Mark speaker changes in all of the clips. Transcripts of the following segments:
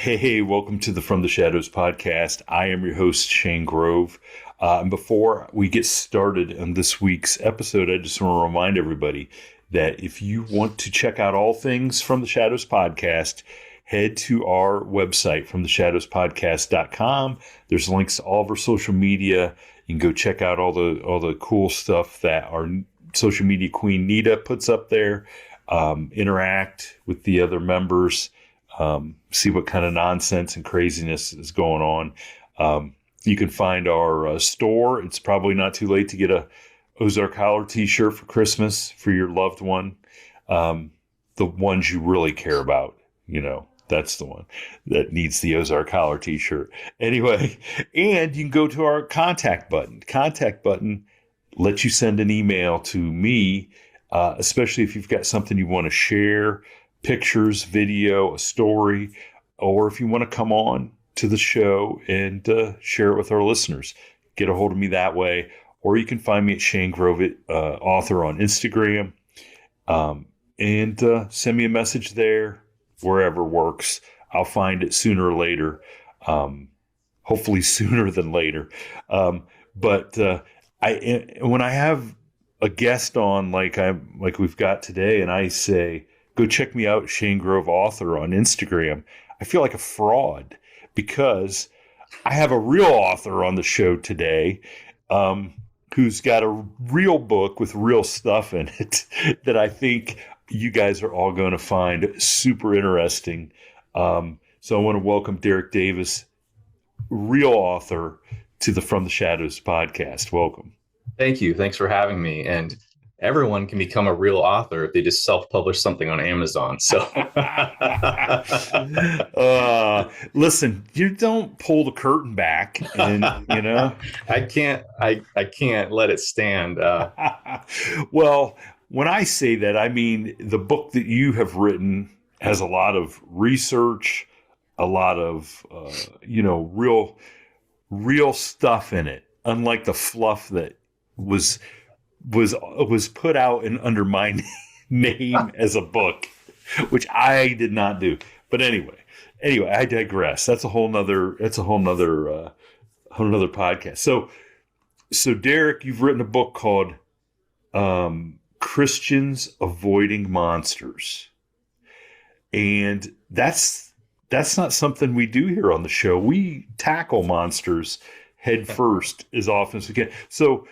Speaker 1: Hey, welcome to the From the Shadows podcast. I am your host, Shane Grove. And before we get started on this week's episode, I just want to remind everybody that if you want to check out all things From the Shadows podcast, head to our website, fromtheshadowspodcast.com. There's links to all of our social media. You can go check out all the cool stuff that our social media queen Nita puts up there. Interact with the other members. See what kind of nonsense and craziness is going on. You can find our store. It's probably not too late to get a Ozark Howler t-shirt for Christmas for your loved one. The ones you really care about, that's the one that needs the Ozark Howler t-shirt. Anyway, and you can go to our contact button. Contact button lets you send an email to me, especially if you've got something you want to share, pictures, video, a story, or if you want to come on to the show and share it with our listeners. Get a hold of me that way, or you can find me at Shane Grove, author on Instagram, and send me a message there, wherever works. I'll find it sooner or later, hopefully sooner than later. But when I have a guest on like we've got today, and I say, go check me out, Shane Grove author on Instagram, I feel like a fraud because I have a real author on the show today who's got a real book with real stuff in it that I think you guys are all going to find super interesting. So I want to welcome Derek Davis, real author, to the From the Shadows podcast. Welcome.
Speaker 2: Thank you. Thanks for having me. And everyone can become a real author if they just self-publish something on Amazon. So
Speaker 1: listen, you don't pull the curtain back and,
Speaker 2: I can't let it stand.
Speaker 1: Well, when I say that, I mean, the book that you have written has a lot of research, a lot of, real stuff in it, unlike the fluff that was put out and under my name as a book, which I did not do. But anyway, I digress. That's a whole nother podcast. So Derek, you've written a book called Christians Avoiding Monsters. And that's not something we do here on the show. We tackle monsters head first as often as we can. So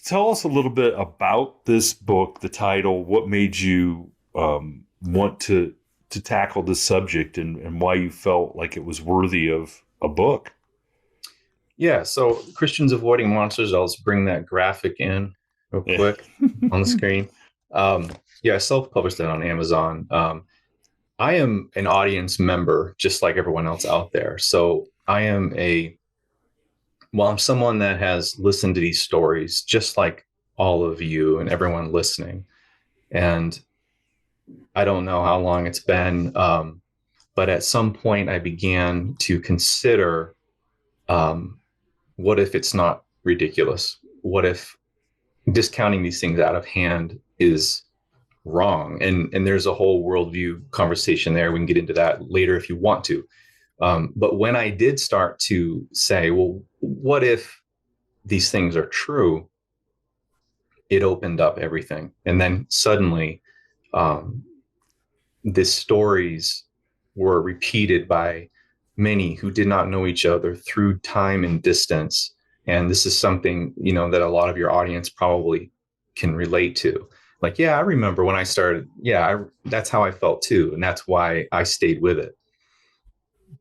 Speaker 1: tell us a little bit about this book, the title, what made you want to tackle this subject and why you felt like it was worthy of a book.
Speaker 2: Yeah, so Christians Avoiding Monsters, I'll just bring that graphic in real quick on the screen. I self-published that on Amazon. I am an audience member, just like everyone else out there. So I am I'm someone that has listened to these stories, just like all of you and everyone listening. And I don't know how long it's been, but at some point I began to consider, what if it's not ridiculous? What if discounting these things out of hand is wrong? And there's a whole worldview conversation there. We can get into that later if you want to. But when I did start to say, well, what if these things are true? It opened up everything. And then suddenly, the stories were repeated by many who did not know each other through time and distance. And this is something, that a lot of your audience probably can relate to. Like, yeah, I remember when I started. Yeah, that's how I felt too. And that's why I stayed with it.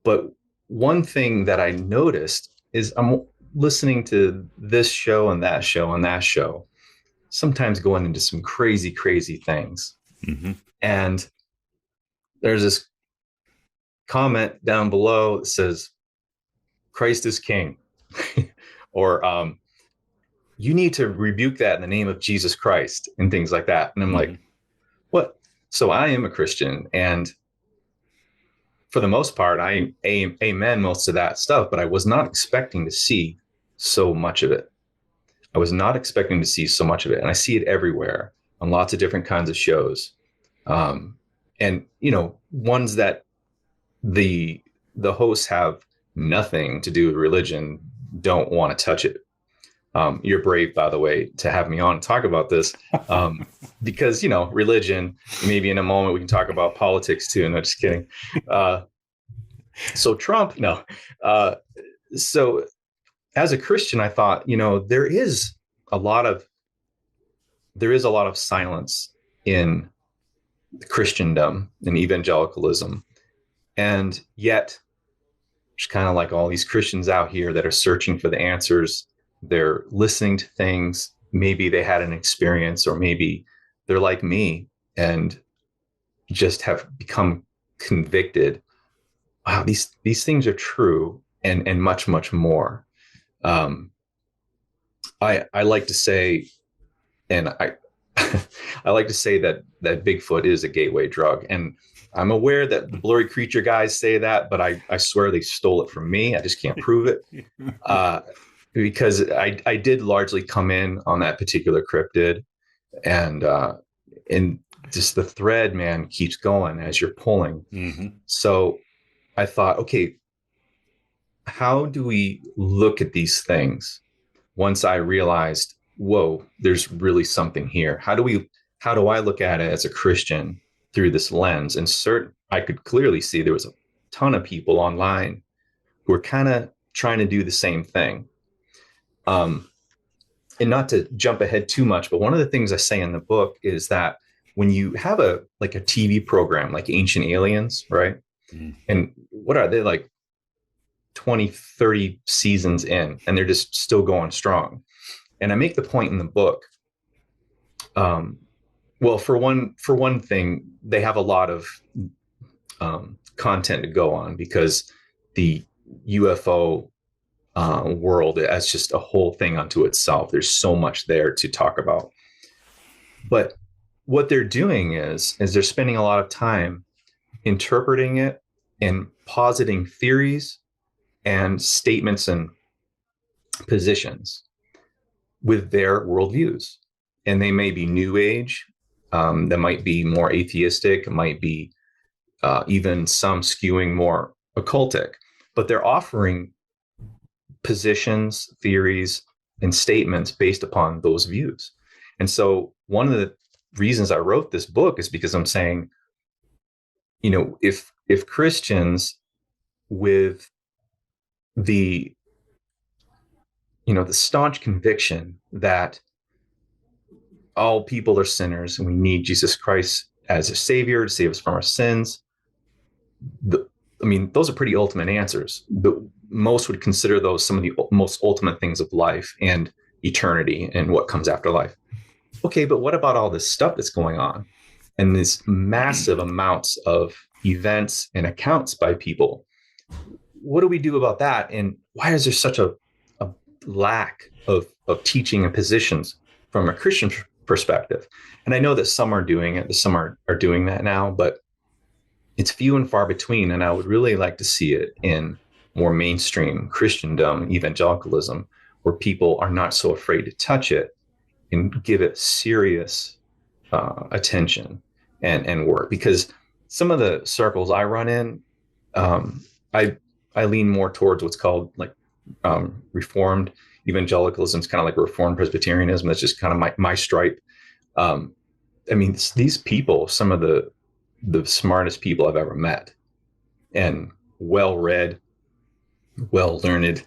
Speaker 2: But one thing that I noticed is I'm listening to this show and that show and that show, sometimes going into some crazy, crazy things.
Speaker 1: Mm-hmm.
Speaker 2: And there's this comment down below that says, Christ is king. Or you need to rebuke that in the name of Jesus Christ and things like that. And I'm like, what? So I am a Christian, and for the most part, I amen most of that stuff, but I was not expecting to see so much of it. I was not expecting to see so much of it. And I see it everywhere on lots of different kinds of shows. And, ones that the the hosts have nothing to do with religion, don't want to touch it. You're brave, by the way, to have me on and talk about this, because religion. Maybe in a moment we can talk about politics too. No, just kidding. So Trump, no. Uh, so as a Christian, I thought, a lot of there is a lot of silence in Christendom and evangelicalism, and yet there's kind of like all these Christians out here that are searching for the answers. They're listening to things. Maybe they had an experience, or maybe they're like me and just have become convicted. Wow, these things are true, and much, much more. Um, I like to say, and I I like to say that Bigfoot is a gateway drug, and I'm aware that the blurry creature guys say that, but I swear they stole it from me. I just can't prove it, because I did largely come in on that particular cryptid, and just the thread, man, keeps going as you're pulling.
Speaker 1: Mm-hmm.
Speaker 2: So I thought, okay, how do we look at these things? Once I realized, whoa, there's really something here. How do I look at it as a Christian through this lens? And I could clearly see there was a ton of people online who were kind of trying to do the same thing. And not to jump ahead too much, but one of the things I say in the book is that when you have a TV program like Ancient Aliens, right?
Speaker 1: Mm.
Speaker 2: And what are they, like 20, 30 seasons in, and they're just still going strong. And I make the point in the book. Well, for one thing, they have a lot of content to go on, because the UFO world as just a whole thing unto itself. There's so much there to talk about. But what they're doing is they're spending a lot of time interpreting it and positing theories and statements and positions with their worldviews. And they may be new age, that might be more atheistic, it might be even some skewing more occultic, but they're offering positions, theories, and statements based upon those views. And so one of the reasons I wrote this book is because I'm saying, if Christians with the the staunch conviction that all people are sinners and we need Jesus Christ as a savior to save us from our sins, those are pretty ultimate answers. But most would consider those some of the most ultimate things of life and eternity and what comes after life. Okay, but what about all this stuff that's going on and these massive amounts of events and accounts by people? What do we do about that? And why is there such a lack of teaching and positions from a Christian perspective? And I know that some are doing it, some are doing that now, but it's few and far between. And I would really like to see it in more mainstream Christendom, evangelicalism, where people are not so afraid to touch it and give it serious attention and work. Because some of the circles I run in, I lean more towards what's called Reformed evangelicalism. It's kind of like Reformed Presbyterianism. That's just kind of my stripe. These people, some of the smartest people I've ever met, and well-read, well-learned.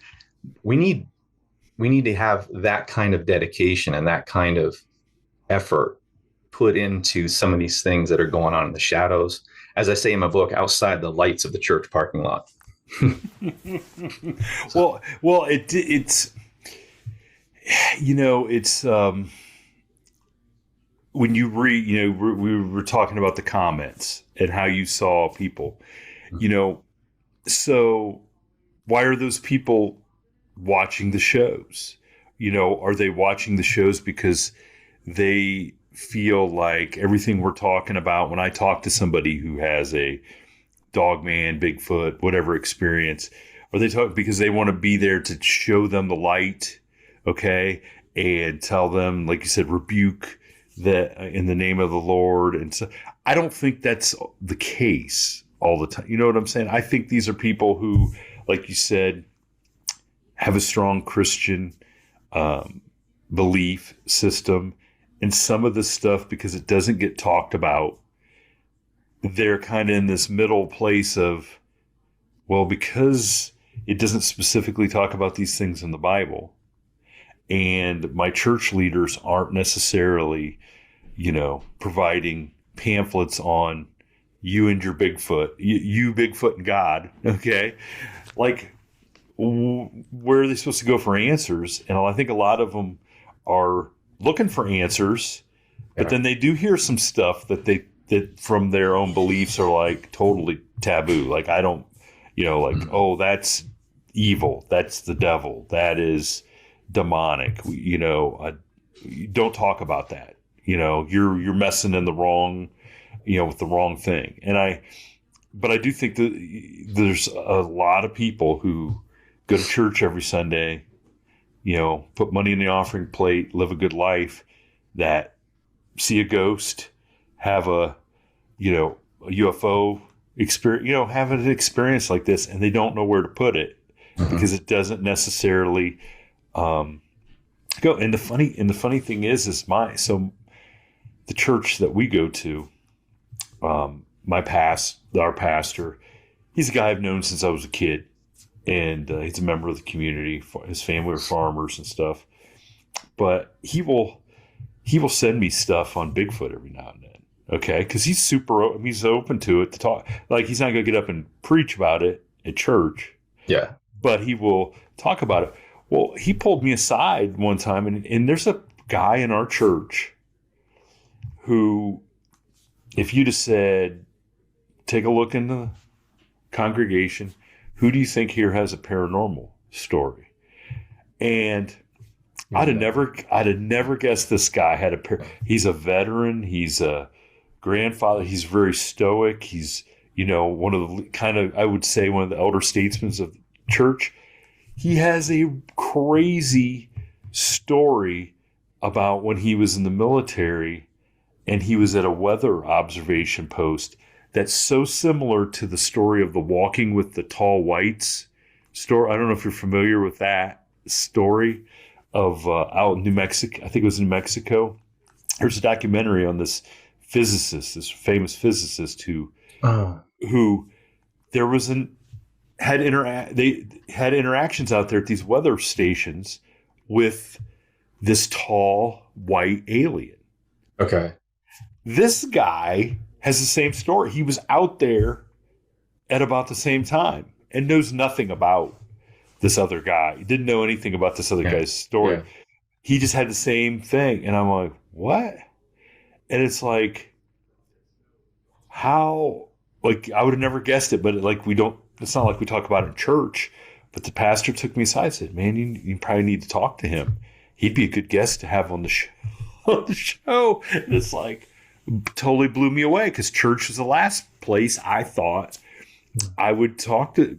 Speaker 2: We need to have that kind of dedication and that kind of effort put into some of these things that are going on in the shadows. As I say in my book, outside the lights of the church parking lot.
Speaker 1: Well, it's when you read, we were talking about the comments and how you saw people, so why are those people watching the shows? Are they watching the shows because they feel like everything we're talking about, when I talk to somebody who has a Dogman, Bigfoot, whatever experience, are they talking because they want to be there to show them the light, okay, and tell them, like you said, rebuke that in the name of the Lord? And so I don't think that's the case all the time. You know what I'm saying? I think these are people who, like you said, have a strong Christian belief system. And some of this stuff, because it doesn't get talked about, they're kind of in this middle place of, well, because it doesn't specifically talk about these things in the Bible, and my church leaders aren't necessarily, providing pamphlets on you and your Bigfoot, you Bigfoot and God. Okay. Like, where are they supposed to go for answers? And I think a lot of them are looking for answers, but then they do hear some stuff that from their own beliefs are like totally taboo. Like, I don't, oh, that's evil. That's the devil. That is demonic. Don't talk about that. You're messing in the wrong, with the wrong thing. But I do think that there's a lot of people who go to church every Sunday, put money in the offering plate, live a good life, that see a ghost, have a UFO experience, have an experience like this, and they don't know where to put it because it doesn't necessarily go. And the funny thing is the church that we go to, our pastor, he's a guy I've known since I was a kid, and he's a member of the community. His family are farmers and stuff, but he will send me stuff on Bigfoot every now and then. Okay, because he's he's open to it to talk. Like, he's not going to get up and preach about it at church.
Speaker 2: Yeah,
Speaker 1: but he will talk about it. Well, he pulled me aside one time, and there's a guy in our church who, if you just said, take a look in the congregation, who do you think here has a paranormal story? And I'd have never guessed this guy had he's a veteran. He's a grandfather. He's very stoic. He's, one of the I would say one of the elder statesmen of the church. He has a crazy story about when he was in the military and he was at a weather observation post that's so similar to the story of the Walking with the Tall Whites story. I don't know if you're familiar with that story of out in New Mexico. I think it was in Mexico. There's a documentary on this physicist, this famous physicist who there was they had interactions out there at these weather stations with this tall white alien.
Speaker 2: Okay.
Speaker 1: This guy has the same story. He was out there at about the same time and knows nothing about this other guy. He didn't know anything about this other guy's story. Yeah. He just had the same thing. And I'm like, what? And it's like, how? Like, I would have never guessed it, but it's not like we talk about it in church. But the pastor took me aside and said, man, you probably need to talk to him. He'd be a good guest to have on the show. And it's like, totally blew me away, because church was the last place I thought I would talk to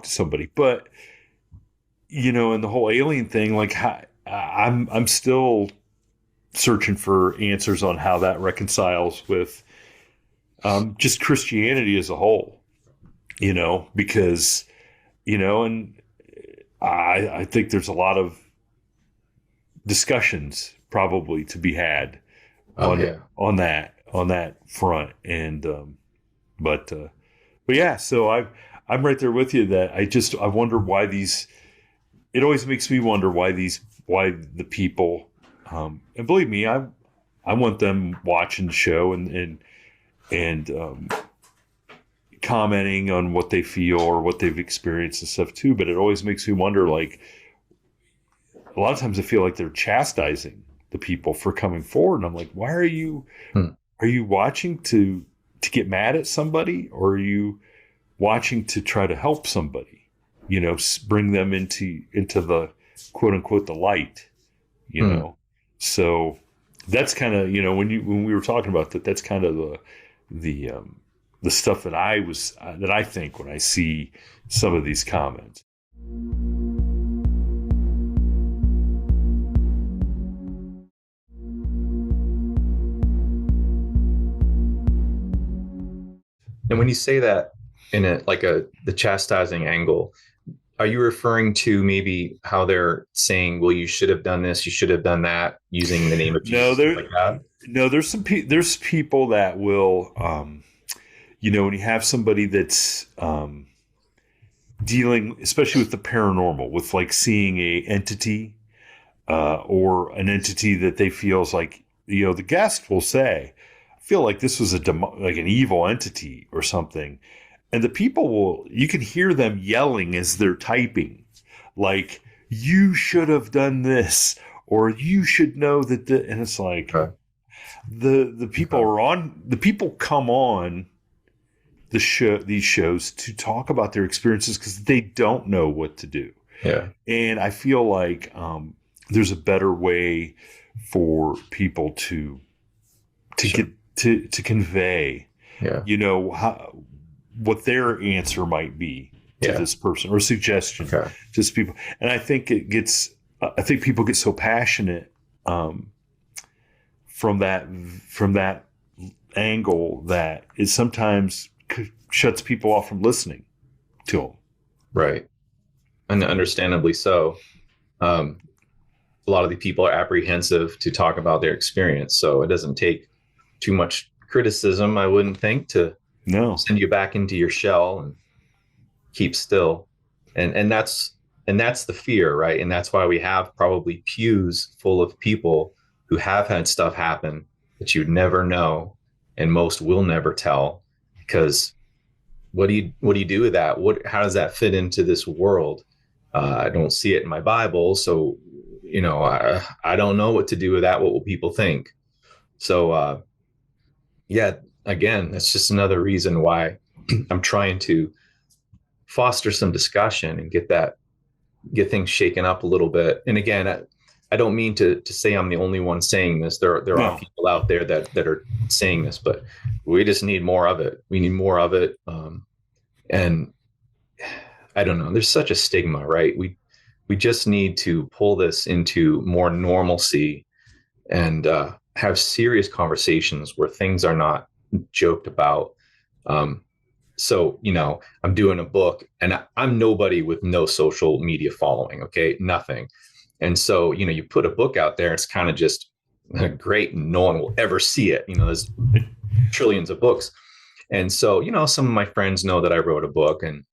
Speaker 1: somebody. But, and the whole alien thing, like, I'm still searching for answers on how that reconciles with just Christianity as a whole, because, and I think there's a lot of discussions probably to be had on that front. And but yeah, so I'm right there with you, that I wonder why it always makes me wonder why the people, and believe me, I want them watching the show and commenting on what they feel or what they've experienced and stuff too. But it always makes me wonder, like, a lot of times I feel like they're chastising the people for coming forward. And I'm like, why are you watching to get mad at somebody, or are you watching to try to help somebody, bring them into the quote unquote, the light, So that's kind of, when we were talking about that's kind of the stuff that I think when I see some of these comments.
Speaker 2: And when you say that, in the chastising angle, are you referring to maybe how they're saying, well, you should have done this, you should have done that, using the name of
Speaker 1: No,
Speaker 2: Jesus, stuff like that?
Speaker 1: no, there's people that will, when you have somebody that's dealing, especially with the paranormal, with like seeing a entity or an entity that they feel is like, the guest will say, I feel like this was like an evil entity or something. And the people you can hear them yelling as they're typing, like, you should have done this, or you should know that and it's like,
Speaker 2: Okay.
Speaker 1: the people the people come on these shows to talk about their experiences because they don't know what to do.
Speaker 2: Yeah.
Speaker 1: And I feel like there's a better way for people to
Speaker 2: Sure.
Speaker 1: get to convey,
Speaker 2: Yeah.
Speaker 1: what their answer might be to
Speaker 2: Yeah.
Speaker 1: this person, or suggestion
Speaker 2: Okay.
Speaker 1: to this people. And I think I think people get so passionate from that angle that it sometimes shuts people off from listening to them.
Speaker 2: Right. And understandably so. A lot of the people are apprehensive to talk about their experience. So it doesn't take too much criticism, I wouldn't think, to
Speaker 1: No.
Speaker 2: send you back into your shell and keep still. And that's the fear, right? And that's why we have probably pews full of people who have had stuff happen that you'd never know, and most will never tell, because what do you do with that? How does that fit into this world? I don't see it in my Bible, so I don't know what to do with that. What will people think? So yeah, again, that's just another reason why I'm trying to foster some discussion and get things shaken up a little bit. And again, I don't mean to say I'm the only one saying this. There are people out there that are saying this, but we just need more of it. We need more of it. And I don't know, there's such a stigma, right? We just need to pull this into more normalcy and have serious conversations where things are not joked about. So, I'm doing a book, and I'm nobody with no social media following. Okay. Nothing. And so, you put a book out there, it's kind of just great. And no one will ever see it. There's trillions of books. And so, some of my friends know that I wrote a book, and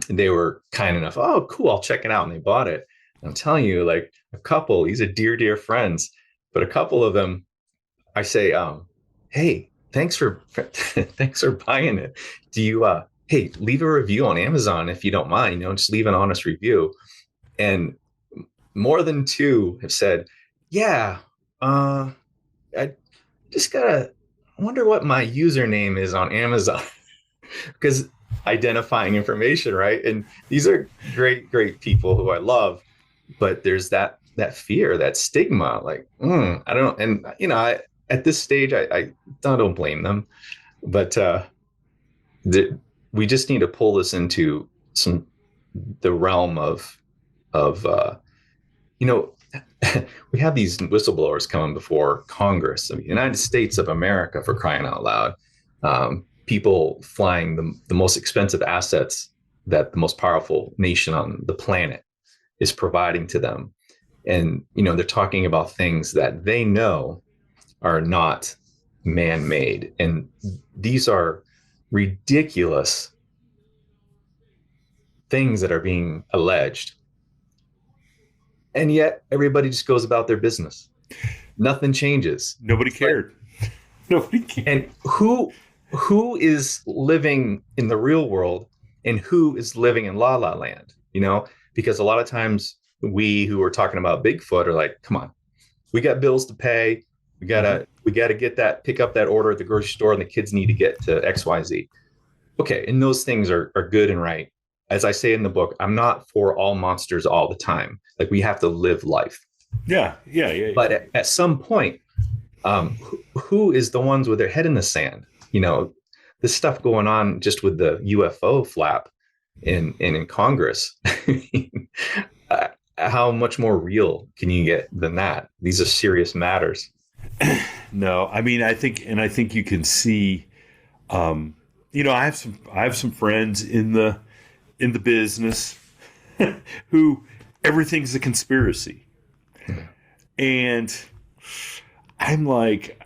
Speaker 2: they were kind enough. Oh, cool. I'll check it out. And they bought it. And I'm telling you, like, a couple, these are dear, dear friends, but a couple of them, I say, hey, thanks for buying it. Do you, hey, leave a review on Amazon if you don't mind, just leave an honest review. And more than two have said, yeah, I just I wonder what my username is on Amazon. Because identifying information, right? And these are great, great people who I love, but there's that fear, that stigma, like, I don't, and at this stage, I don't blame them, but we just need to pull this into the realm of we have these whistleblowers coming before Congress, the United States of America, for crying out loud. People flying the most expensive assets that the most powerful nation on the planet is providing to them. And, they're talking about things that they know are not man-made. And these are ridiculous things that are being alleged. And yet everybody just goes about their business. Nothing changes.
Speaker 1: Nobody cared. Nobody cared.
Speaker 2: And who is living in the real world and who is living in La La Land? Because a lot of times we who are talking about Bigfoot are like, come on, we got bills to pay. We gotta pick up that order at the grocery store, and the kids need to get to XYZ. Okay, and those things are good and right. As I say in the book, I'm not for all monsters all the time. Like, we have to live life.
Speaker 1: Yeah.
Speaker 2: But at some point, who is the ones with their head in the sand? This stuff going on just with the UFO flap in Congress. How much more real can you get than that? These are serious matters.
Speaker 1: No, I mean, I think you can see, I have some friends in the business who everything's a conspiracy. And I'm like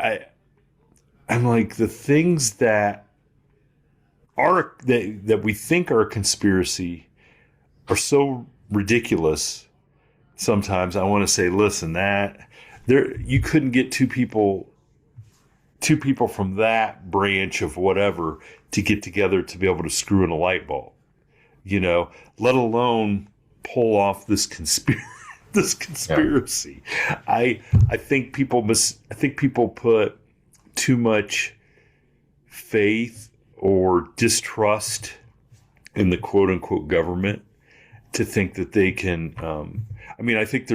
Speaker 1: the things that we think are a conspiracy are so ridiculous. Sometimes I want to say, listen, that there you couldn't get two people from that branch of whatever to get together to be able to screw in a light bulb, let alone pull off this this conspiracy. Yeah. I think people put too much faith or distrust in the quote unquote government to think that they can. I think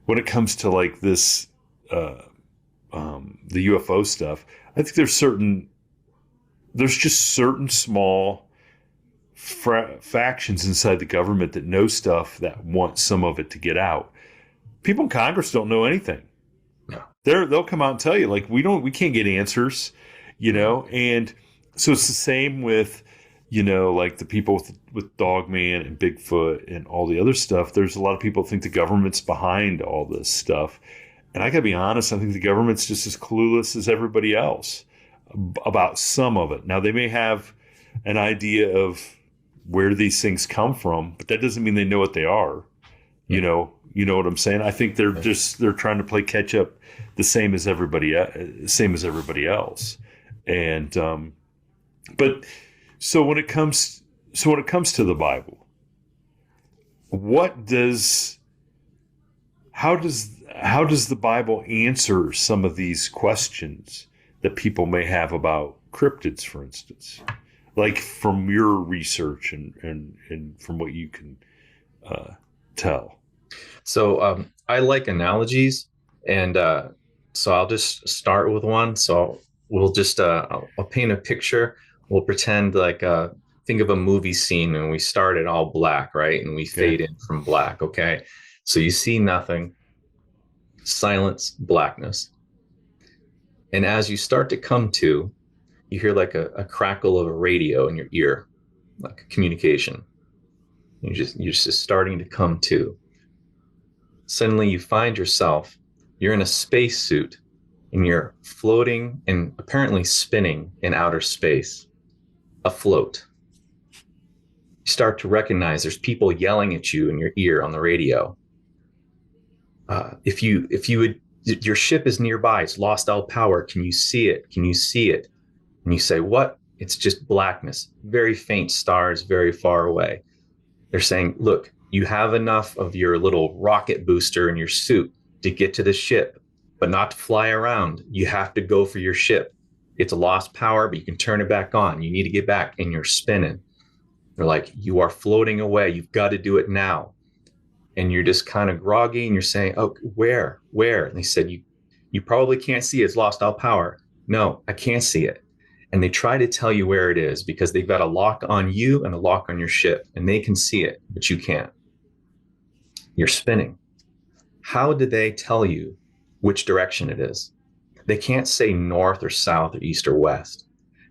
Speaker 1: when it comes to like this, the UFO stuff, I think there's just certain small factions inside the government that know stuff that want some of it to get out. People in Congress don't know anything.
Speaker 2: No.
Speaker 1: They'll come out and tell you, like, we can't get answers, and so it's the same with, like the people with Dogman and Bigfoot and all the other stuff. There's a lot of people think the government's behind all this stuff. And I gotta be honest, I think the government's just as clueless as everybody else about some of it. Now, they may have an idea of where these things come from, but that doesn't mean they know what they are. You know what I'm saying? I think they're trying to play catch up, the same as everybody else. And but so when it comes to the Bible, how does the Bible answer some of these questions that people may have about cryptids, for instance, like from your research and from what you can tell?
Speaker 2: So I like analogies, and so I'll just start with one. So we'll just I'll paint a picture. We'll pretend like think of a movie scene, and we start it all black, right? And we fade in from black. Okay, so you see nothing, silence, blackness, and as you start to come to, you hear like a crackle of a radio in your ear, like a communication. You're just starting to come to. Suddenly you find yourself, you're in a spacesuit and you're floating and apparently spinning in outer space, afloat. You start to recognize there's people yelling at you in your ear on the radio. If you would, your ship is nearby, it's lost all power. Can you see it? Can you see it? And you say, what? It's just blackness, very faint stars, very far away. They're saying, look, you have enough of your little rocket booster in your suit to get to the ship, but not to fly around. You have to go for your ship. It's lost power, but you can turn it back on. You need to get back, and you're spinning. They're like, you are floating away. You've got to do it now. And you're just kind of groggy, and you're saying, oh, where? And they said, you probably can't see it. It's lost all power. No, I can't see it. And they try to tell you where it is because they've got a lock on you and a lock on your ship, and they can see it, but you can't. You're spinning. How do they tell you which direction it is? They can't say north or south or east or west.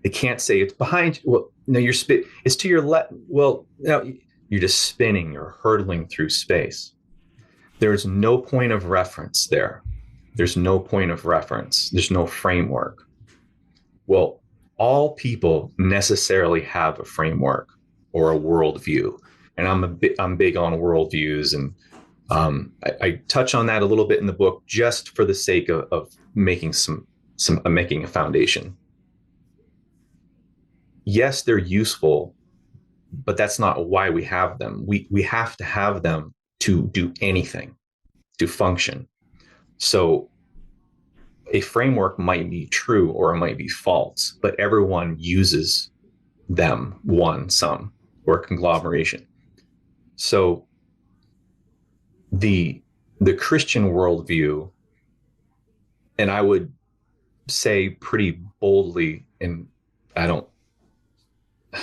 Speaker 2: They can't say it's behind you. Well, no, it's to your left. Well, no, you're just spinning. You're hurtling through space. There's no point of reference there. There's no point of reference. There's no framework. Well, all people necessarily have a framework or a worldview. And I'm big on worldviews, and I touch on that a little bit in the book just for the sake of making making a foundation. Yes, they're useful, but that's not why we have them. We have to have them to do anything, to function. So a framework might be true or it might be false, but everyone uses them, some, or a conglomeration. So the Christian worldview, and I would say pretty boldly, and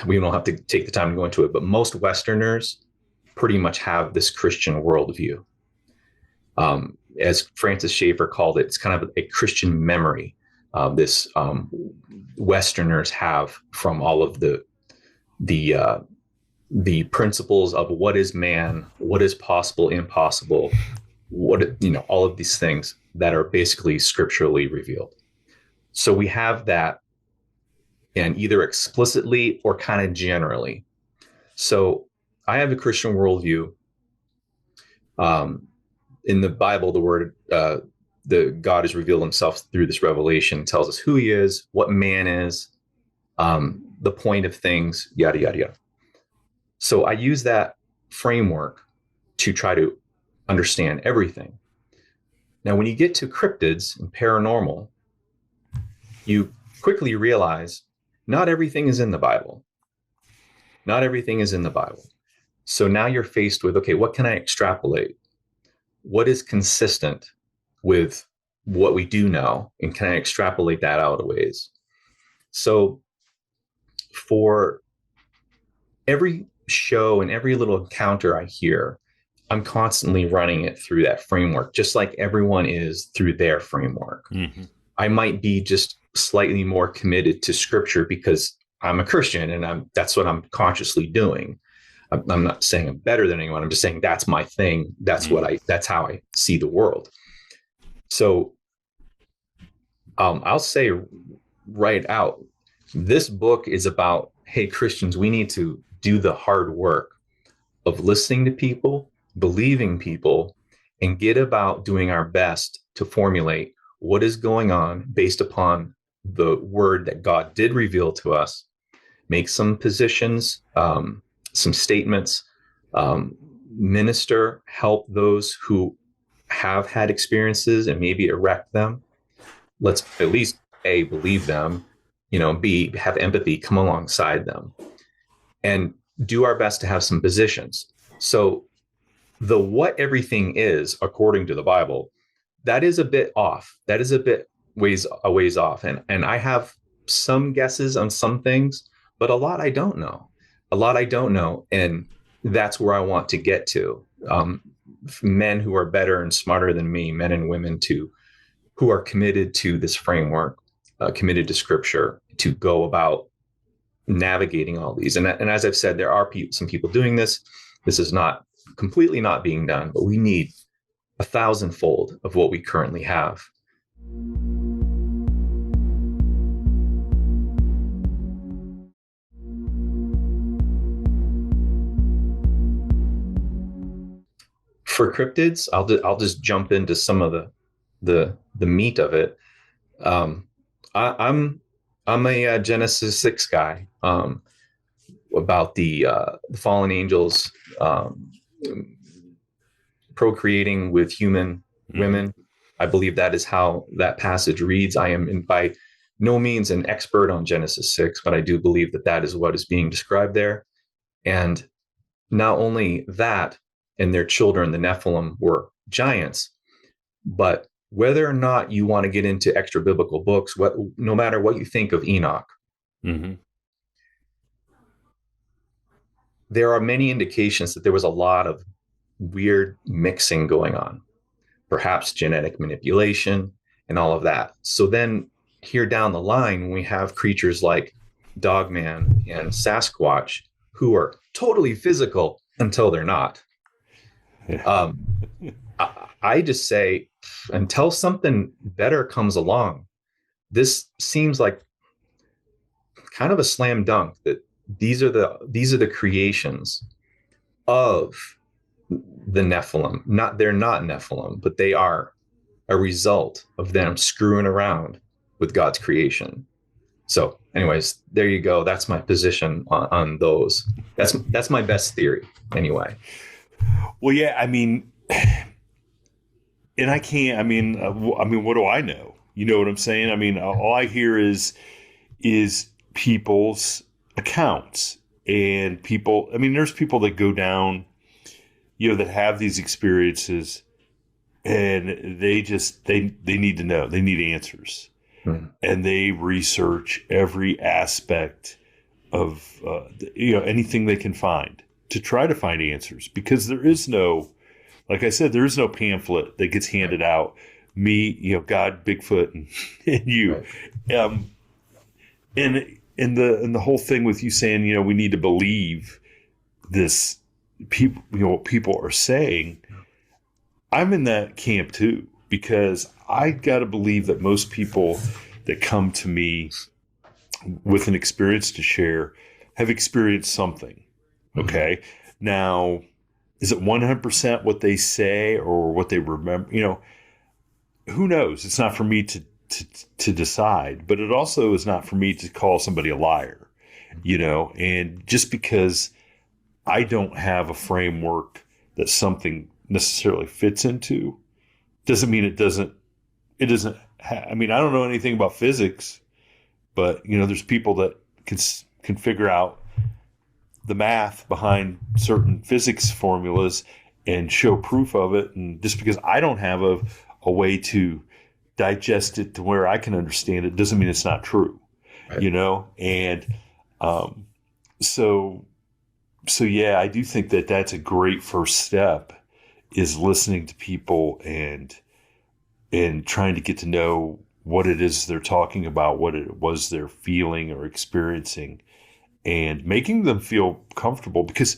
Speaker 2: we don't have to take the time to go into it, but most Westerners pretty much have this Christian worldview. As Francis Schaeffer called it, it's kind of a Christian memory, this Westerners have from all of the principles of what is man, what is possible, impossible, all of these things that are basically scripturally revealed. So we have that, and either explicitly or kind of generally. So I have a Christian worldview. In the Bible, the word, the God has revealed himself through this revelation, tells us who he is, what man is, the point of things, yada, yada, yada. So I use that framework to try to understand everything. Now, when you get to cryptids and paranormal, you quickly realize not everything is in the Bible. Not everything is in the Bible. So now you're faced with, okay, what can I extrapolate? What is consistent with what we do know? And can I extrapolate that out a ways? So for every show and every little encounter I hear, I'm constantly running it through that framework, just like everyone is through their framework. Mm-hmm. I might be just slightly more committed to scripture because I'm a Christian and that's what I'm consciously doing. I'm not saying I'm better than anyone. I'm just saying that's my thing. That's that's how I see the world. So I'll say right out, this book is about, hey, Christians, we need to do the hard work of listening to people, believing people, and get about doing our best to formulate what is going on based upon the word that God did reveal to us, make some positions, some statements, minister, help those who have had experiences and maybe erect them. Let's at least A, believe them, B, have empathy, come alongside them, and do our best to have some positions. So the what everything is, according to the Bible, that is a bit off. That is a bit a ways off. And I have some guesses on some things, but a lot I don't know. And that's where I want to get to. Men who are better and smarter than me, men and women who are committed to this framework, committed to scripture, to go about navigating all these. And as I've said, there are some people doing this. This is not completely not being done, but we need 1,000-fold of what we currently have. For cryptids, I'll just jump into some of the meat of it. I'm a Genesis 6 guy, about the fallen angels procreating with human women. I believe that is how that passage reads. I am by no means an expert on Genesis 6, but I do believe that is what is being described there. And not only that, and their children, the Nephilim, were giants, but whether or not you want to get into extra biblical books, no matter what you think of Enoch, there are many indications that there was a lot of weird mixing going on, perhaps genetic manipulation and all of that. So then here down the line, we have creatures like Dogman and Sasquatch who are totally physical until they're not. Yeah. I just say, until something better comes along, this seems like kind of a slam dunk that these are the creations of the Nephilim. They're not Nephilim, but they are a result of them screwing around with God's creation. So anyways, there you go. That's my position on those. That's my best theory anyway.
Speaker 1: Well, yeah, I mean, and I can't, what do I know? You know what I'm saying? I mean, all I hear is people's accounts, and people, there's people that go down, that have these experiences, and they need to know, they need answers. And they research every aspect of, anything they can find to try to find answers, because there is no, like I said, there is no pamphlet that gets handed out. Me, God, Bigfoot, and you. Right. and the whole thing with you saying, we need to believe this, people, what people are saying, I'm in that camp too, because I got to believe that most people that come to me with an experience to share have experienced something. Okay. Now, is it 100% what they say or what they remember? Who knows? It's not for me to decide, but it also is not for me to call somebody a liar, and just because I don't have a framework that something necessarily fits into doesn't mean it doesn't, I mean, I don't know anything about physics, but there's people that can figure out the math behind certain physics formulas and show proof of it. And just because I don't have a way to digest it to where I can understand it doesn't mean it's not true, right. And so yeah, I do think that that's a great first step, is listening to people and trying to get to know what it is they're talking about, what it was they're feeling or experiencing, and making them feel comfortable. Because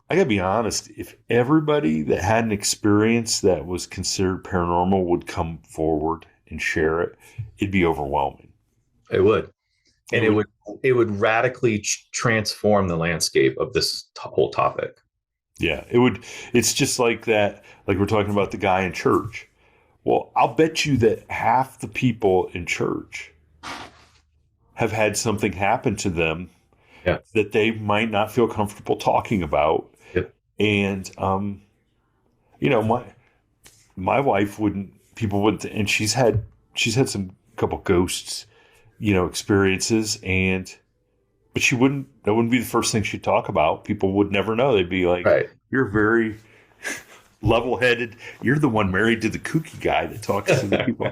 Speaker 1: I gotta be honest, if everybody that had an experience that was considered paranormal would come forward and share it, it'd be overwhelming.
Speaker 2: It would. And it would radically transform the landscape of this whole topic.
Speaker 1: Yeah, it would. It's just like that, like we're talking about the guy in church. Well, I'll bet you that half the people in church have had something happen to them that they might not feel comfortable talking about.
Speaker 2: Yep.
Speaker 1: And, my wife people wouldn't, and she's had some couple ghosts, experiences, but that wouldn't be the first thing she'd talk about. People would never know. They'd be like, right. You're very level-headed. You're the one married to the kooky guy that talks to the people.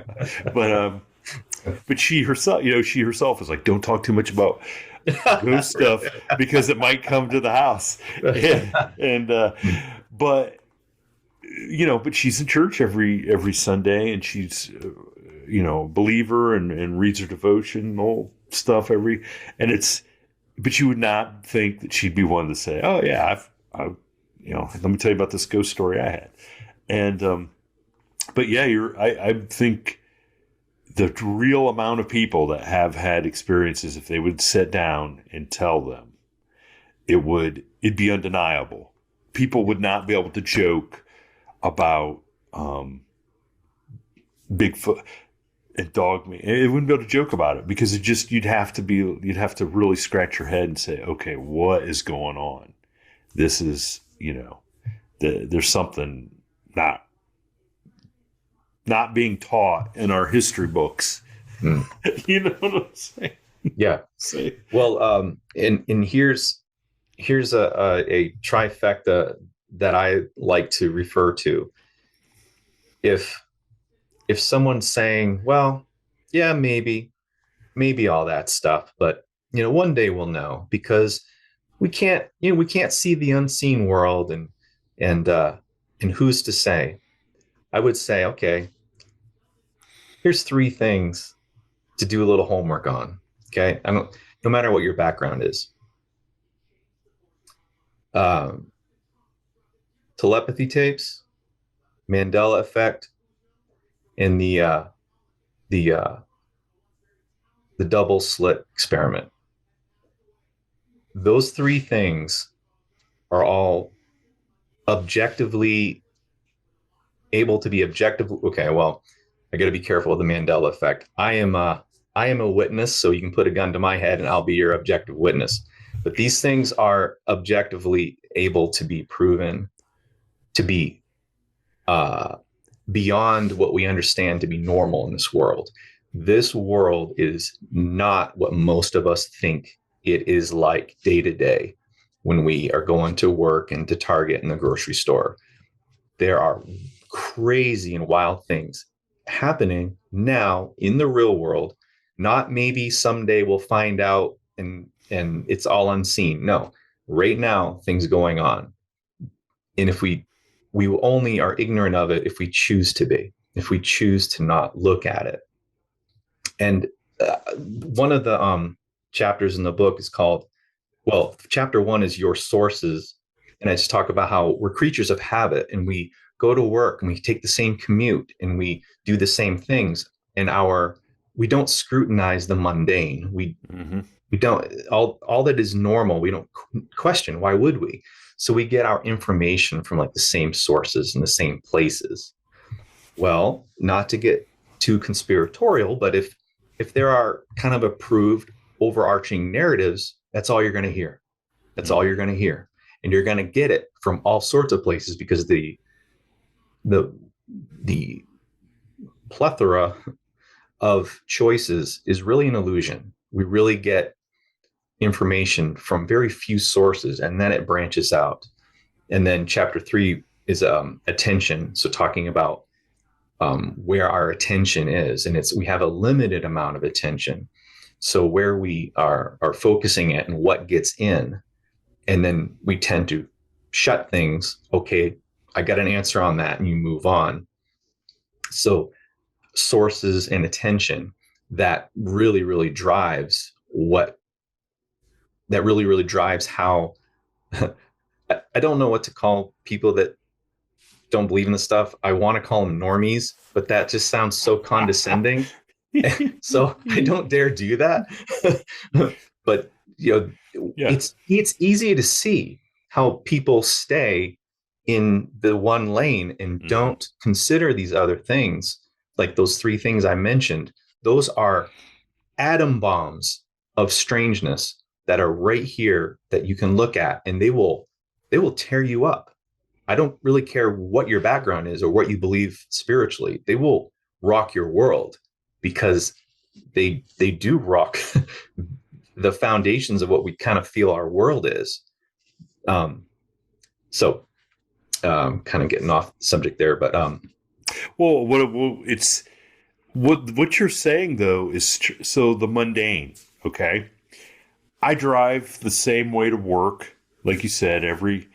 Speaker 1: But she herself is like, don't talk too much about ghost stuff because it might come to the house. But she's in church every Sunday, and she's a believer and reads her devotional stuff but you would not think that she'd be one to say, oh yeah, I've let me tell you about this ghost story I had. And but yeah, I think the real amount of people that have had experiences, if they would sit down and tell them, it'd be undeniable. People would not be able to joke about Bigfoot and Dogmeat. It wouldn't be able to joke about it, because you'd have to really scratch your head and say, okay, what is going on? This is, there's something not being taught in our history books. You know what I'm saying?
Speaker 2: Yeah. Well, and here's a trifecta that I like to refer to. If someone's saying, well, yeah, maybe all that stuff, but one day we'll know, because we can't see the unseen world, and who's to say? I would say, okay, here's 3 things to do a little homework on. Okay, no matter what your background is. Telepathy tapes, Mandela effect, and the double slit experiment. Those 3 things are all objectively able to be objective. Okay, well, I got to be careful with the Mandela effect. I am a witness, so you can put a gun to my head and I'll be your objective witness. But these things are objectively able to be proven to be beyond what we understand to be normal in this world. This world is not what most of us think it is like day to day when we are going to work and to Target and the grocery store. There are crazy and wild things happening now in the real world. Not maybe someday we'll find out and it's all unseen. No, right now things going on. And if we only are ignorant of it if we choose to be, if we choose to not look at it. And one of the chapters in the book is called, well, chapter 1 is your sources. And I just talk about how we're creatures of habit, and we go to work and we take the same commute and we do the same things. And we don't scrutinize the mundane. We don't, all that is normal, we don't question. Why would we? So we get our information from like the same sources and the same places. Well, not to get too conspiratorial, but if there are kind of approved overarching narratives, that's all you're going to hear. That's all you're going to hear. And you're going to get it from all sorts of places, because the plethora of choices is really an illusion. We really get information from very few sources, and then it branches out. And then chapter 3 is attention. So talking about where our attention is, and we have a limited amount of attention. So where we are focusing it and what gets in, and then we tend to shut things. Okay, I got an answer on that, and you move on. So sources and attention, that really, really drives how I don't know what to call people that don't believe in the stuff. I want to call them normies, but that just sounds so condescending. So I don't dare do that. But it's easy to see how people stay in the one lane and don't consider these other things, like those 3 things I mentioned. Those are atom bombs of strangeness that are right here that you can look at, and they will tear you up. I don't really care what your background is or what you believe spiritually. They will rock your world, because they do rock the foundations of what we kind of feel our world is. So kind of getting off the subject there, but
Speaker 1: what you're saying though is so the mundane. Okay, I drive the same way to work, like you said, every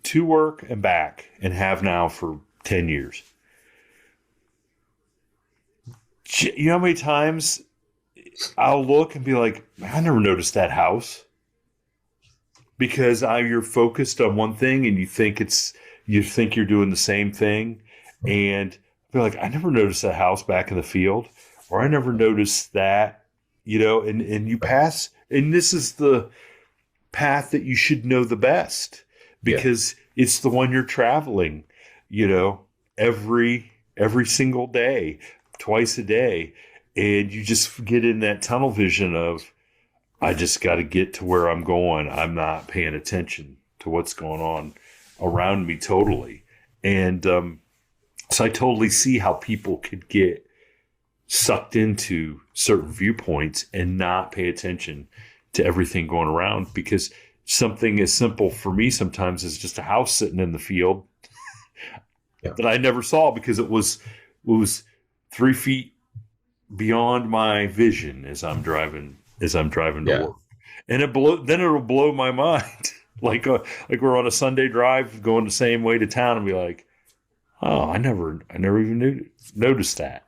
Speaker 1: to work and back, and have now for 10 years. You know how many times I'll look and be like, I never noticed that house, because you're focused on one thing and you think you're doing the same thing, and be like, I never noticed that house back in the field, or I never noticed that, and you pass, and this is the path that you should know the best, because it's the one you're traveling, every single day, twice a day. And you just get in that tunnel vision of, I just got to get to where I'm going. I'm not paying attention to what's going on around me totally. And so I totally see how people could get sucked into certain viewpoints and not pay attention to everything going around, because something as simple for me sometimes is just a house sitting in the field that I never saw, because it was 3 feet beyond my vision as I'm driving to work, and it'll blow my mind. like we're on a Sunday drive going the same way to town, and be like, oh, I never even noticed that,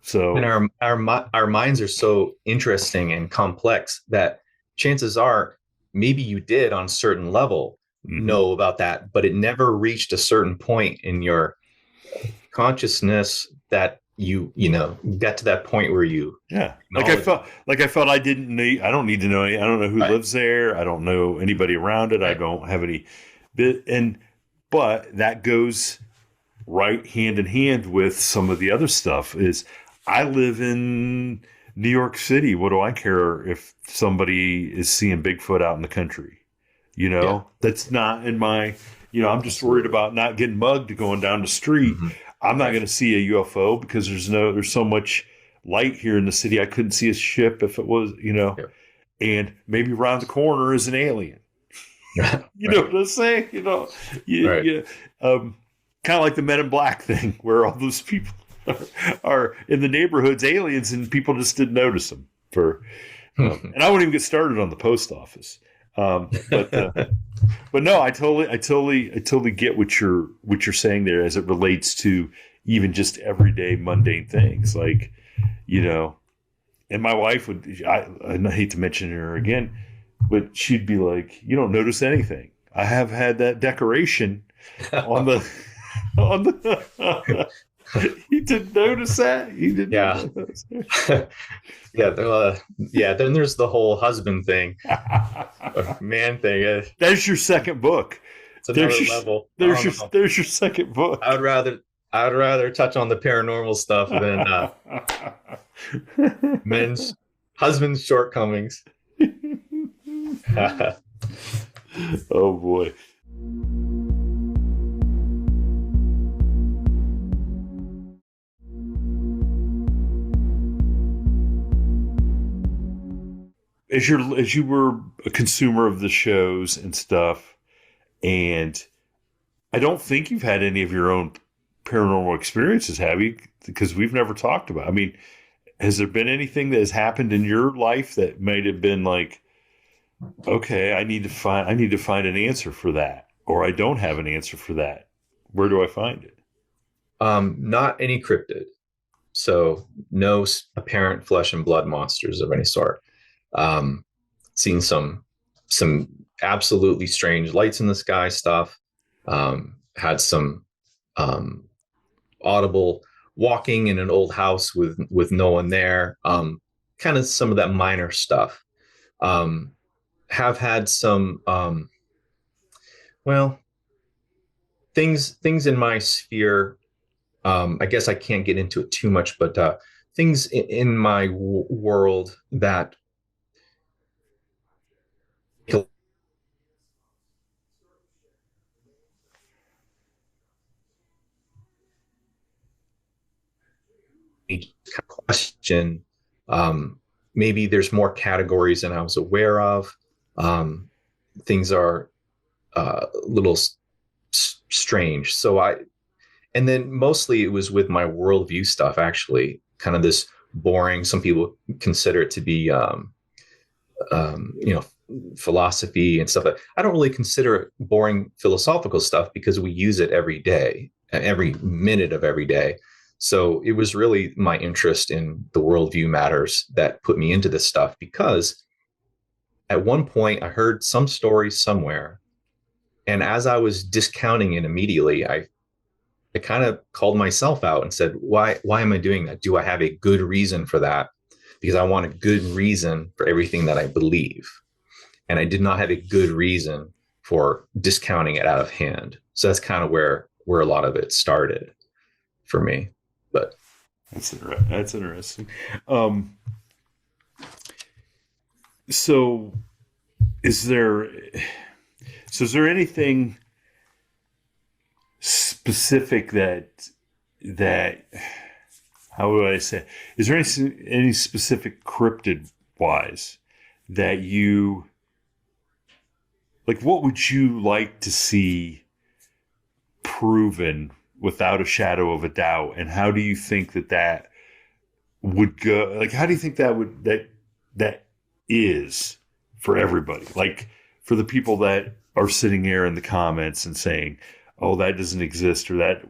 Speaker 1: So,
Speaker 2: and our minds are so interesting and complex that chances are maybe you did on a certain level know about that, but it never reached a certain point in your consciousness that you got to that point where you
Speaker 1: I felt I didn't need, I don't need to know I don't know who lives there, I don't know anybody around it, I don't have any but that goes right hand in hand with some of the other stuff. Is I live in New York City. What do I care if somebody is seeing Bigfoot out in the country? That's not in my, I'm just worried about not getting mugged going down the street. I'm not going to see a UFO because there's so much light here in the city. I couldn't see a ship if it was, and maybe around the corner is an alien. You know what I'm saying? Kind of like the Men in Black thing, where all those people are in the neighborhoods aliens, and people just didn't notice them. And I wouldn't even get started on the post office. But no, I totally get what you're saying there, as it relates to even just everyday mundane things, like And my wife would, I hate to mention her again, but she'd be like, "You don't notice anything. I have had that decoration on the, on the, you didn't notice that? You didn't
Speaker 2: Yeah.
Speaker 1: notice
Speaker 2: Yeah. Yeah. Then there's the whole husband thing, or man thing.
Speaker 1: There's your second book.
Speaker 2: It's another level. I don't know.
Speaker 1: There's your second book.
Speaker 2: I would rather touch on the paranormal stuff than men's husband's shortcomings.
Speaker 1: Oh boy. As you were a consumer of the shows and stuff, and I don't think you've had any of your own paranormal experiences, have you? Because we've never talked about. I mean, has there been anything that has happened in your life that might have been like, okay, I need to find an answer for that, or I don't have an answer for that. Where do I find it?
Speaker 2: Not any cryptid. So no apparent flesh and blood monsters of any sort. Um, Seen some absolutely strange lights in the sky stuff. Had some audible walking in an old house with no one there. Kind of some of that minor stuff. Have had some well things in my sphere. I guess I can't get into it too much, but things in my world that question. Maybe there's more categories than I was aware of. Things are a little strange. And then mostly it was with my worldview stuff, actually, kind of this boring, some people consider it to be, you know, philosophy and stuff. I don't really consider it boring philosophical stuff because we use it every day, every minute of every day. So it was really my interest in the worldview matters that put me into this stuff, because at one point I heard some story somewhere, and as I was discounting it immediately, I kind of called myself out and said, why am I doing that? Do I have a good reason for that? Because I want a good reason for everything that I believe. And I did not have a good reason for discounting it out of hand. So that's kind of where a lot of it started for me. But
Speaker 1: that's interesting. So is there anything specific that how would I say? Is there any specific cryptid wise that you like? What would you like to see proven without a shadow of a doubt? And how do you think that would go? Like, how do you think that is for everybody? Like, for the people that are sitting there in the comments and saying, "Oh, that doesn't exist," or "That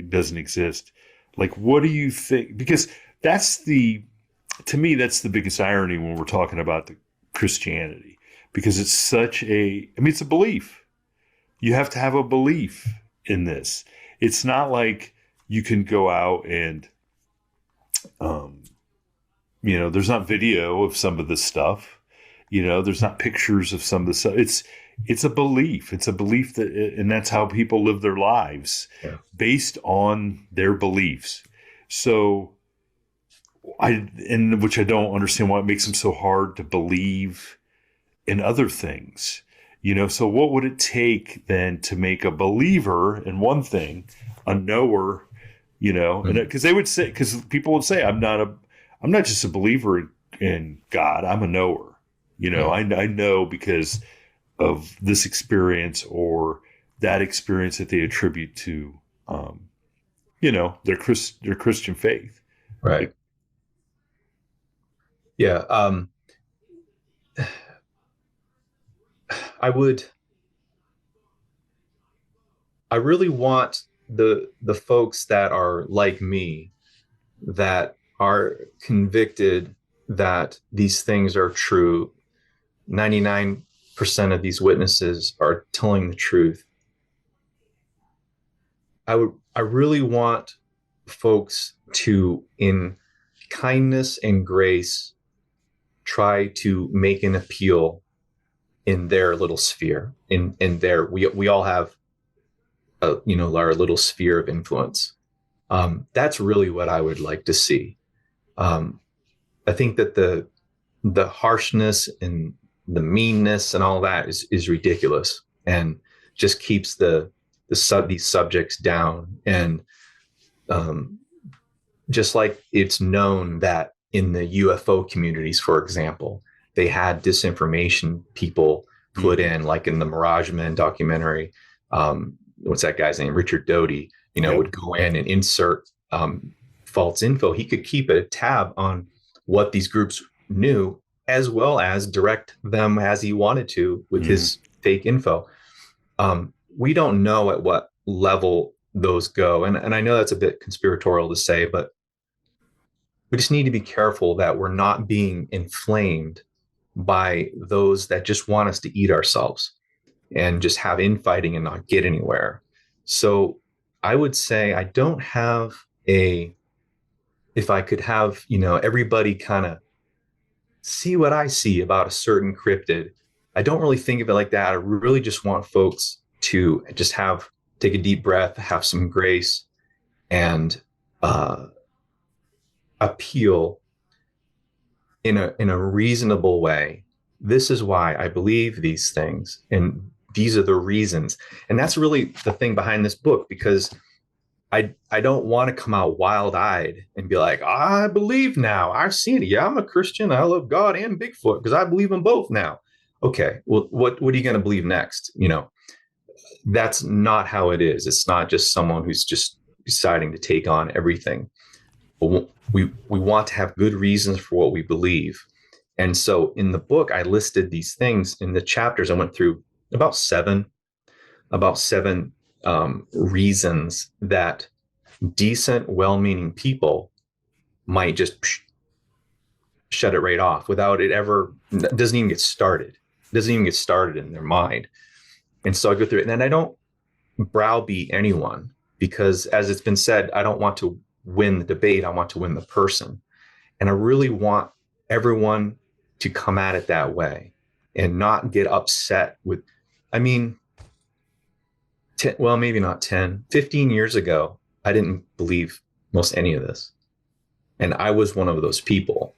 Speaker 1: doesn't exist." Like, what do you think? Because to me, that's the biggest irony when we're talking about the Christianity, because it's such it's a belief. You have to have a belief in this. It's not like you can go out and, there's not video of some of this stuff. There's not pictures of some of the stuff. It's a belief. It's a belief and that's how people live their lives, based on their beliefs. So which I don't understand why it makes them so hard to believe in other things. So what would it take then to make a believer in one thing, a knower, and because people would say, I'm not just a believer in God, I'm a knower. I know because of this experience or that experience that they attribute to, their Christian faith.
Speaker 2: right. Yeah. I really want the folks that are like me, that are convicted that these things are true. 99% of these witnesses are telling the truth. I really want folks to, in kindness and grace, try to make an appeal in their little sphere. In their, we all have our little sphere of influence. That's really what I would like to see. I think that the harshness and the meanness and all that is ridiculous, and just keeps these subjects down. And just like it's known that in the UFO communities, for example, they had disinformation people put in, like in the Mirage Men documentary. What's that guy's name? Richard Doty, would go in and insert false info. He could keep a tab on what these groups knew, as well as direct them as he wanted to with his fake info. We don't know at what level those go. And I know that's a bit conspiratorial to say, but we just need to be careful that we're not being inflamed by those that just want us to eat ourselves and just have infighting and not get anywhere. So I would say I don't have if I could have, everybody kind of see what I see about a certain cryptid, I don't really think of it like that. I really just want folks to just take a deep breath, have some grace, and appeal in a reasonable way. This is why I believe these things, and these are the reasons. And that's really the thing behind this book, because I don't want to come out wild-eyed and be like, I believe now. I've seen it. Yeah, I'm a Christian. I love God and Bigfoot because I believe in both now. Okay, well, what are you going to believe next? That's not how it is. It's not just someone who's just deciding to take on everything. But we want to have good reasons for what we believe. And so in the book, I listed these things in the chapters. I went through about seven reasons that decent, well-meaning people might just shut it right off without it ever, doesn't even get started in their mind. And so I go through it, and then I don't browbeat anyone, because as it's been said, I don't want to win the debate. I want to win the person. And I really want everyone to come at it that way and not get upset with, maybe not 10, 15 years ago, I didn't believe most any of this. And I was one of those people.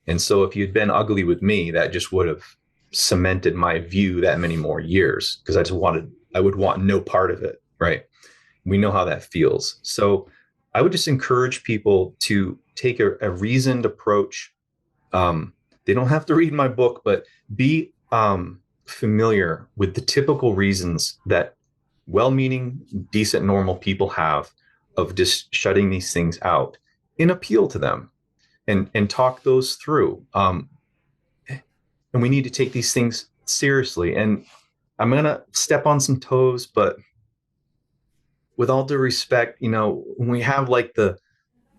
Speaker 2: And so if you'd been ugly with me, that just would have cemented my view that many more years, because I would want no part of it. Right. We know how that feels. So I would just encourage people to take a reasoned approach. They don't have to read my book, but be familiar with the typical reasons that well-meaning, decent, normal people have of just shutting these things out, and appeal to them and talk those through. And we need to take these things seriously. And I'm going to step on some toes, but with all due respect, when we have like the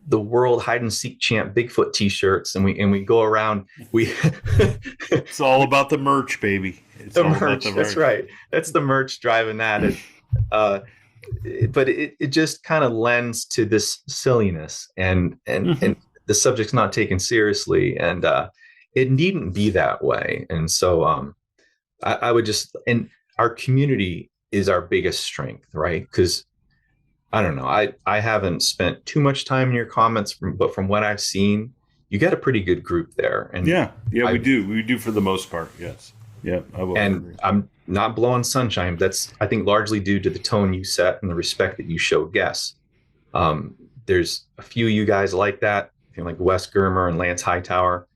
Speaker 2: world hide and seek champ Bigfoot t-shirts, and we go around,
Speaker 1: it's all about the merch, baby. It's
Speaker 2: the merch. That's right. That's the merch driving that. But it just kind of lends to this silliness, and the subject's not taken seriously, and it needn't be that way. And so I would just, and our community is our biggest strength, right? Because I don't know, I haven't spent too much time in your comments, but from what I've seen, you got a pretty good group there. And
Speaker 1: we do for the most part. Yes. Yeah, I will.
Speaker 2: And
Speaker 1: agree.
Speaker 2: I'm not blowing sunshine. That's, I think, largely due to the tone you set and the respect that you show guests. There's a few of you guys like that, like Wes Germer and Lance Hightower,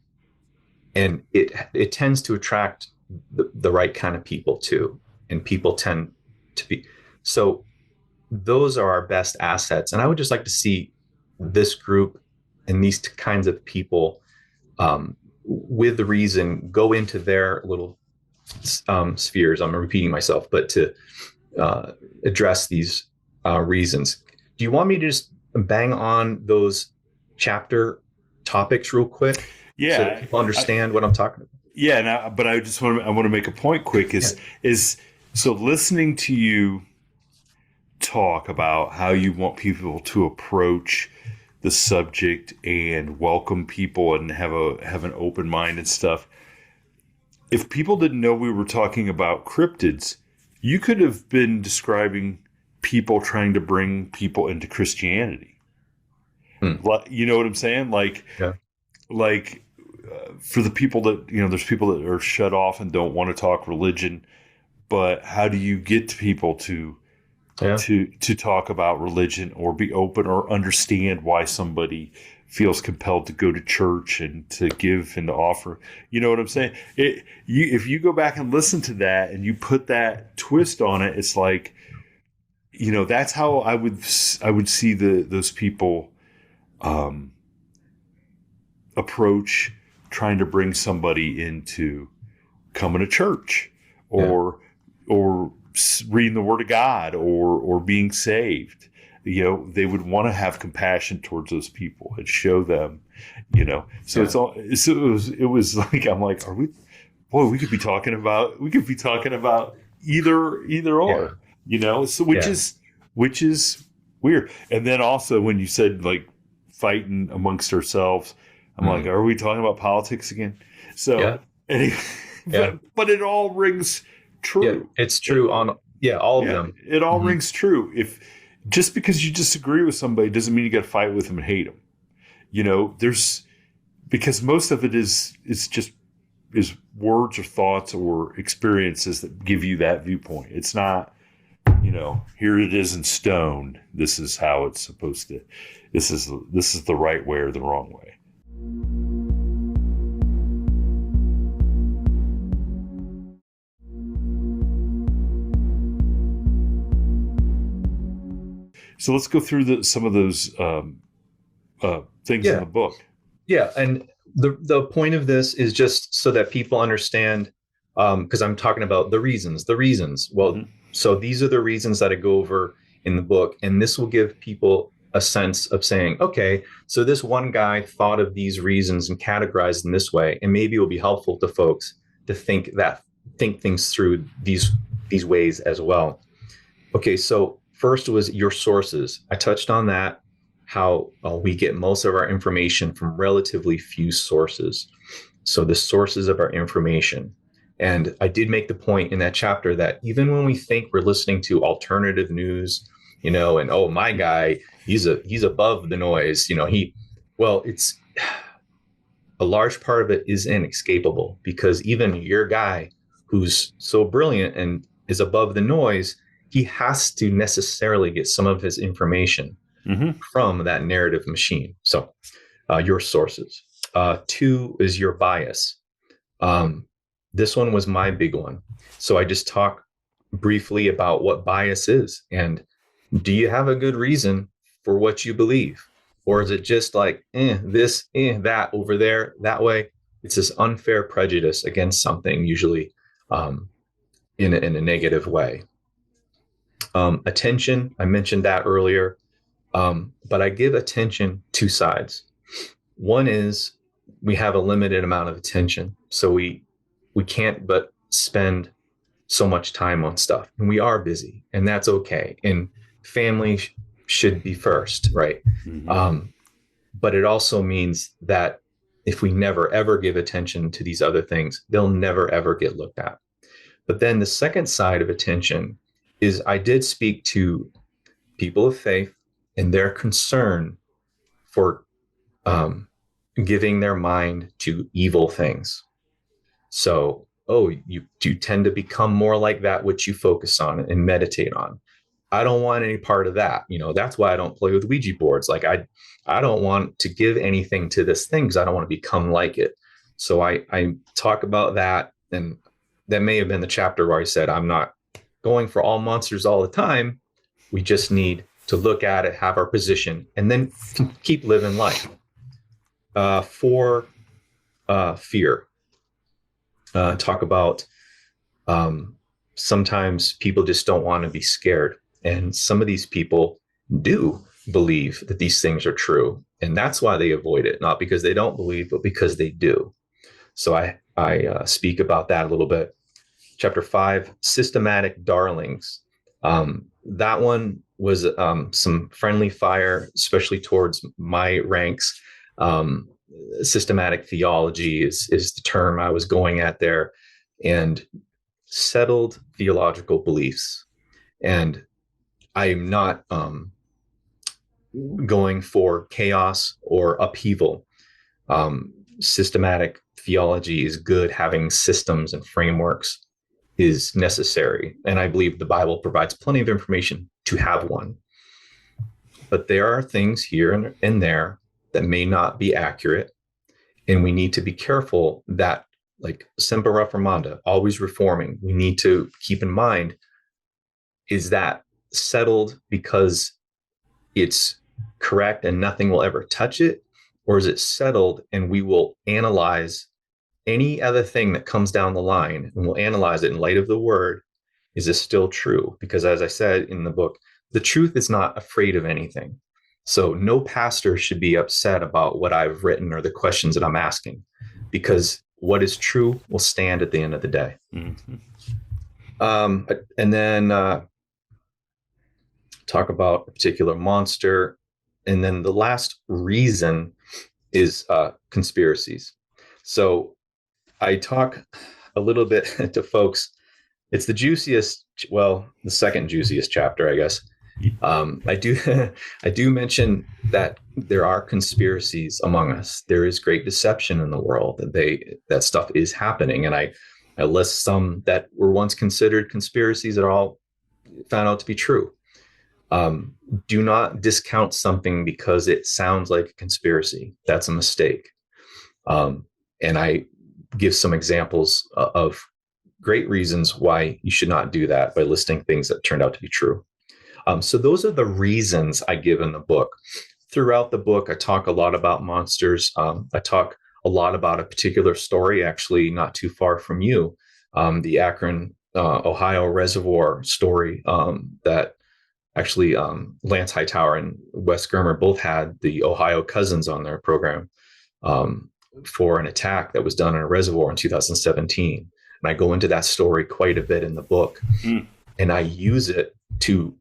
Speaker 2: and it tends to attract the right kind of people too. And people tend to be, so those are our best assets. And I would just like to see this group and these kinds of people, with the reason, go into their little spheres. I'm repeating myself, but to address these reasons. Do you want me to just bang on those chapter topics real quick? so that
Speaker 1: Yeah.
Speaker 2: people understand what I'm talking about.
Speaker 1: Yeah. But I want to make a point quick
Speaker 2: Yeah.
Speaker 1: is so listening to you talk about how you want people to approach the subject and welcome people and have an open mind and stuff. If people didn't know we were talking about cryptids, you could have been describing people trying to bring people into Christianity. You know what I'm saying?
Speaker 2: Yeah.
Speaker 1: For the people that, there's people that are shut off and don't want to talk religion, but how do you get to people to
Speaker 2: Yeah.
Speaker 1: to talk about religion or be open or understand why somebody feels compelled to go to church and to give and to offer? You know what I'm saying? If you go back and listen to that and you put that twist on it, it's like, that's how I would see those people approach trying to bring somebody into coming to church or reading the Word of God or being saved. They would want to have compassion towards those people and show them, So it's all. So it was like, I'm like, are we? Boy, we could be talking about either or. So which is weird. And then also when you said like fighting amongst ourselves, I'm like, are we talking about politics again? So anyway, but it all rings true.
Speaker 2: Yeah, it's true on all of them.
Speaker 1: It all rings true. If just because you disagree with somebody doesn't mean you got to fight with them and hate them. Because most of it is words or thoughts or experiences that give you that viewpoint. It's not, here it is in stone. This is how it's supposed to. This is the right way or the wrong way. So let's go through some of those things in the book.
Speaker 2: Yeah, and the point of this is just so that people understand, because I'm talking about the reasons. Well, so these are the reasons that I go over in the book, and this will give people a sense of saying, okay, so this one guy thought of these reasons and categorized in this way, and maybe it will be helpful to folks to think things through these ways as well. Okay, so first was your sources. I touched on that, how we get most of our information from relatively few sources. So the sources of our information. And I did make the point in that chapter that even when we think we're listening to alternative news, and oh, my guy, he's above the noise, it's a large part of it is inescapable, because even your guy who's so brilliant and is above the noise, he has to necessarily get some of his information from that narrative machine. So your sources. 2 is your bias. This one was my big one. So I just talk briefly about what bias is. And do you have a good reason for what you believe? Or is it just like, this, that over there, that way? It's this unfair prejudice against something, usually in a negative way. Attention, I mentioned that earlier. But I give attention 2 sides. One is we have a limited amount of attention. So we can't but spend so much time on stuff. And we are busy, and that's okay. And family should be first, right? But it also means that if we never, ever give attention to these other things, they'll never, ever get looked at. But then the second side of attention is I did speak to people of faith and their concern for giving their mind to evil things. So, you tend to become more like that which you focus on and meditate on. I don't want any part of that. That's why I don't play with Ouija boards. Like I don't want to give anything to this thing because I don't want to become like it. So I talk about that. And that may have been the chapter where I said, I'm not going for all monsters all the time. We just need to look at it, have our position, and then keep living life. 4, fear. Talk about sometimes people just don't want to be scared. And some of these people do. believe that these things are true. And that's why they avoid it, not because they don't believe, but because they do. So I speak about that a little bit. Chapter 5, systematic darlings. That one was some friendly fire, especially towards my ranks. Um, Systematic theology is the term I was going at there, and settled theological beliefs. And I am not going for chaos or upheaval. Systematic theology is good. Having systems and frameworks is necessary. And I believe the Bible provides plenty of information to have one. But there are things here and there that may not be accurate. And we need to be careful that, like semper reformanda, always reforming, we need to keep in mind, is that settled because it's correct and nothing will ever touch it? Or is it settled and we will analyze any other thing that comes down the line, and we'll analyze it in light of the word? Is this still true? Because as I said in the book, the truth is not afraid of anything. So no pastor should be upset about what I've written or the questions that I'm asking, because what is true will stand at the end of the day. Mm-hmm. And then talk about a particular monster. And then the last reason is conspiracies. So I talk a little bit to folks. It's the juiciest, well, the second juiciest chapter, I guess. I do mention that there are conspiracies among us. There is great deception in the world. That stuff is happening, and I list some that were once considered conspiracies that are all found out to be true. Do not discount something because it sounds like a conspiracy. That's a mistake. And I give some examples of great reasons why you should not do that by listing things that turned out to be true. So those are the reasons I give in the book. Throughout the book, I talk a lot about monsters. I talk a lot about a particular story, actually not too far from you, the Akron, Ohio reservoir story that actually Lance Hightower and Wes Germer both had the Ohio Cousins on their program for an attack that was done in a reservoir in 2017. And I go into that story quite a bit in the book. And I use it to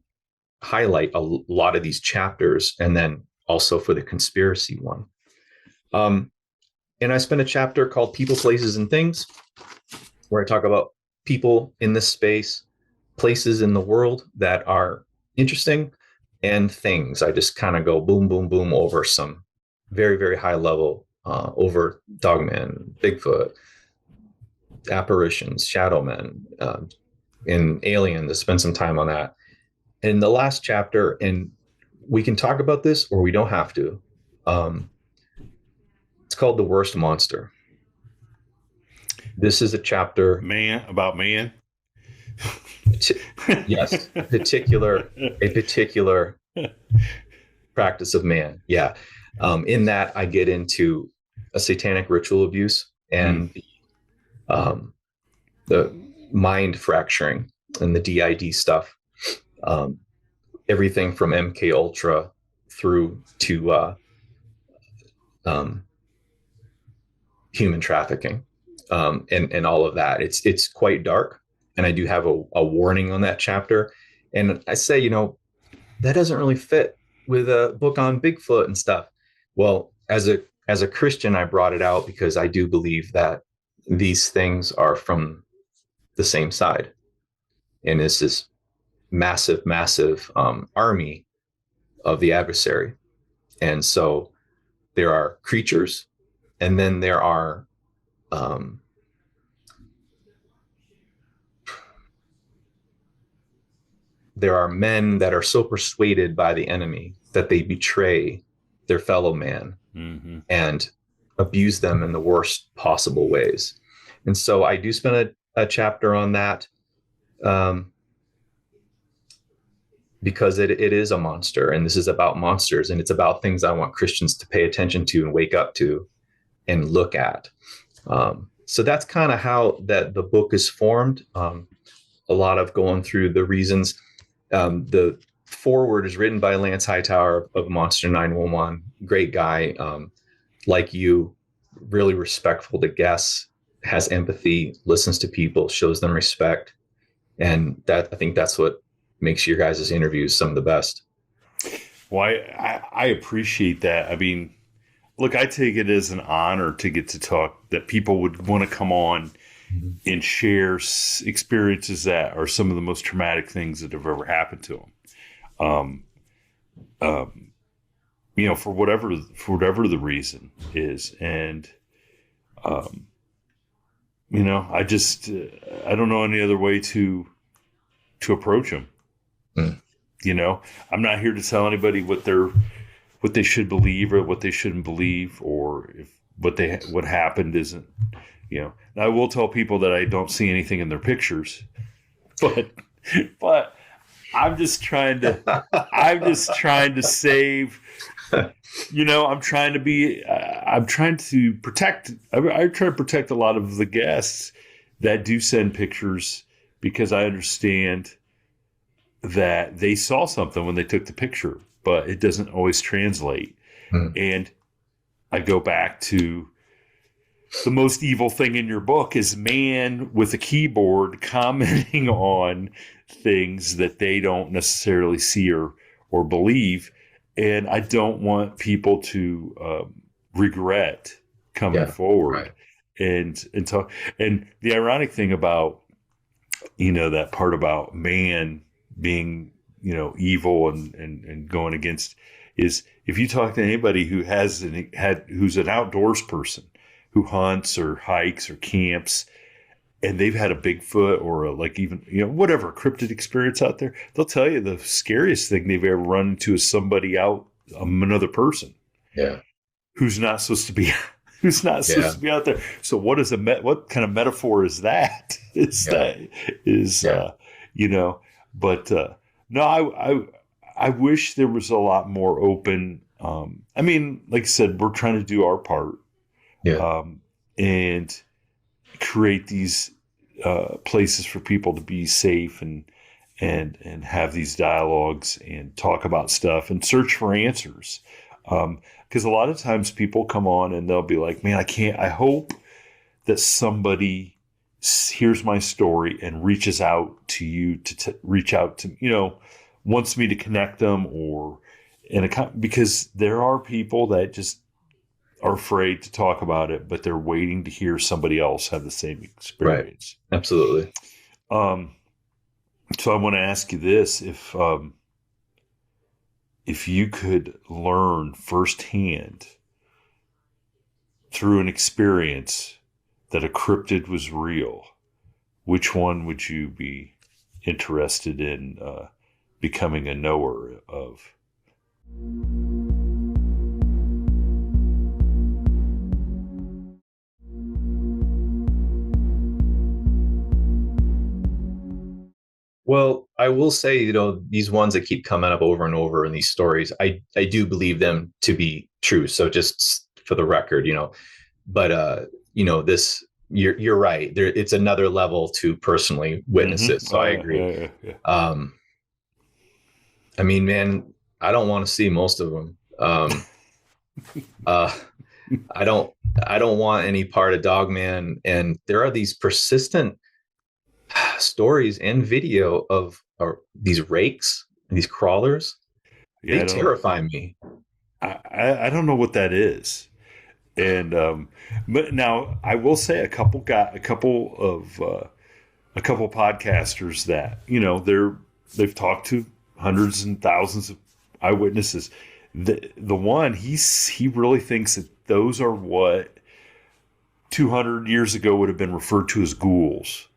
Speaker 2: highlight a lot of these chapters, and then also for the conspiracy one. And I spent a chapter called People, Places, and Things, where I talk about people in this space, places in the world that are interesting, and things. I just kind of go boom, boom, boom over some very, very high level, over Dogman, Bigfoot, apparitions, shadow men, and alien, to spend some time on that. In the last chapter, and we can talk about this or we don't have to, it's called The Worst Monster. This is a chapter
Speaker 1: about man.
Speaker 2: Yes, a particular practice of man. Yeah. In that I get into a satanic ritual abuse and the mind fracturing and the DID stuff. Everything from MK Ultra through to human trafficking, and all of that. It's quite dark, and I do have a warning on that chapter. And I say, that doesn't really fit with a book on Bigfoot and stuff. Well, as a Christian, I brought it out because I do believe that these things are from the same side, and this is massive army of the adversary. And so there are creatures, and then there are men that are so persuaded by the enemy that they betray their fellow man and abuse them in the worst possible ways. And so I do spend a chapter on that, because it is a monster, and this is about monsters, and it's about things I want Christians to pay attention to and wake up to and look at. So that's kind of how the book is formed. A lot of going through the reasons. The foreword is written by Lance Hightower of Monster 911. Great guy. Like you, really respectful to guests, has empathy, listens to people, shows them respect. And that, I think that's what makes your guys' interviews some of the best.
Speaker 1: Well, I appreciate that. I mean, look, I take it as an honor to get to talk, that people would want to come on and share experiences that are some of the most traumatic things that have ever happened to them. Um, for whatever the reason is, and I just I don't know any other way to approach them.
Speaker 2: Mm.
Speaker 1: I'm not here to tell anybody what they should believe or what they shouldn't believe, or if what happened isn't. Now, I will tell people that I don't see anything in their pictures, but I'm just trying to save. I'm trying to protect. I try to protect a lot of the guests that do send pictures, because I understand that they saw something when they took the picture, but it doesn't always translate. And I go back to the most evil thing in your book is man with a keyboard commenting on things that they don't necessarily see or believe. And I don't want people to regret coming forward and talk. And the ironic thing about, that part about man being, evil and going against, is if you talk to anybody who's an outdoors person, who hunts or hikes or camps, and they've had a Bigfoot or even whatever cryptid experience out there, they'll tell you the scariest thing they've ever run into is somebody another person, who's not supposed to be to be out there. So what kind of metaphor is that? No, I wish there was a lot more open. I mean, like I said, we're trying to do our part. And create these places for people to be safe and have these dialogues and talk about stuff and search for answers. Because a lot of times people come on and they'll be like, man, I hope that somebody hears my story and reaches out to you reach out to, wants me to connect them because there are people that just are afraid to talk about it, but they're waiting to hear somebody else have the same experience.
Speaker 2: Right. Absolutely.
Speaker 1: So I want to ask you this: if you could learn firsthand through an experience that a cryptid was real, which one would you be interested in becoming a knower of?
Speaker 2: Well, I will say, these ones that keep coming up over and over in these stories, I do believe them to be true. So just for the record, but this, you're right. It's another level to personally witness it. So I agree. Yeah. I mean, man, I don't want to see most of them. I don't want any part of Dogman. And there are these persistent stories and video of these rakes, these crawlers. They terrify me.
Speaker 1: I don't know what that is. And but now I will say a couple podcasters that they've talked to hundreds and thousands of eyewitnesses. The one he really thinks that those are what 200 years ago would have been referred to as ghouls,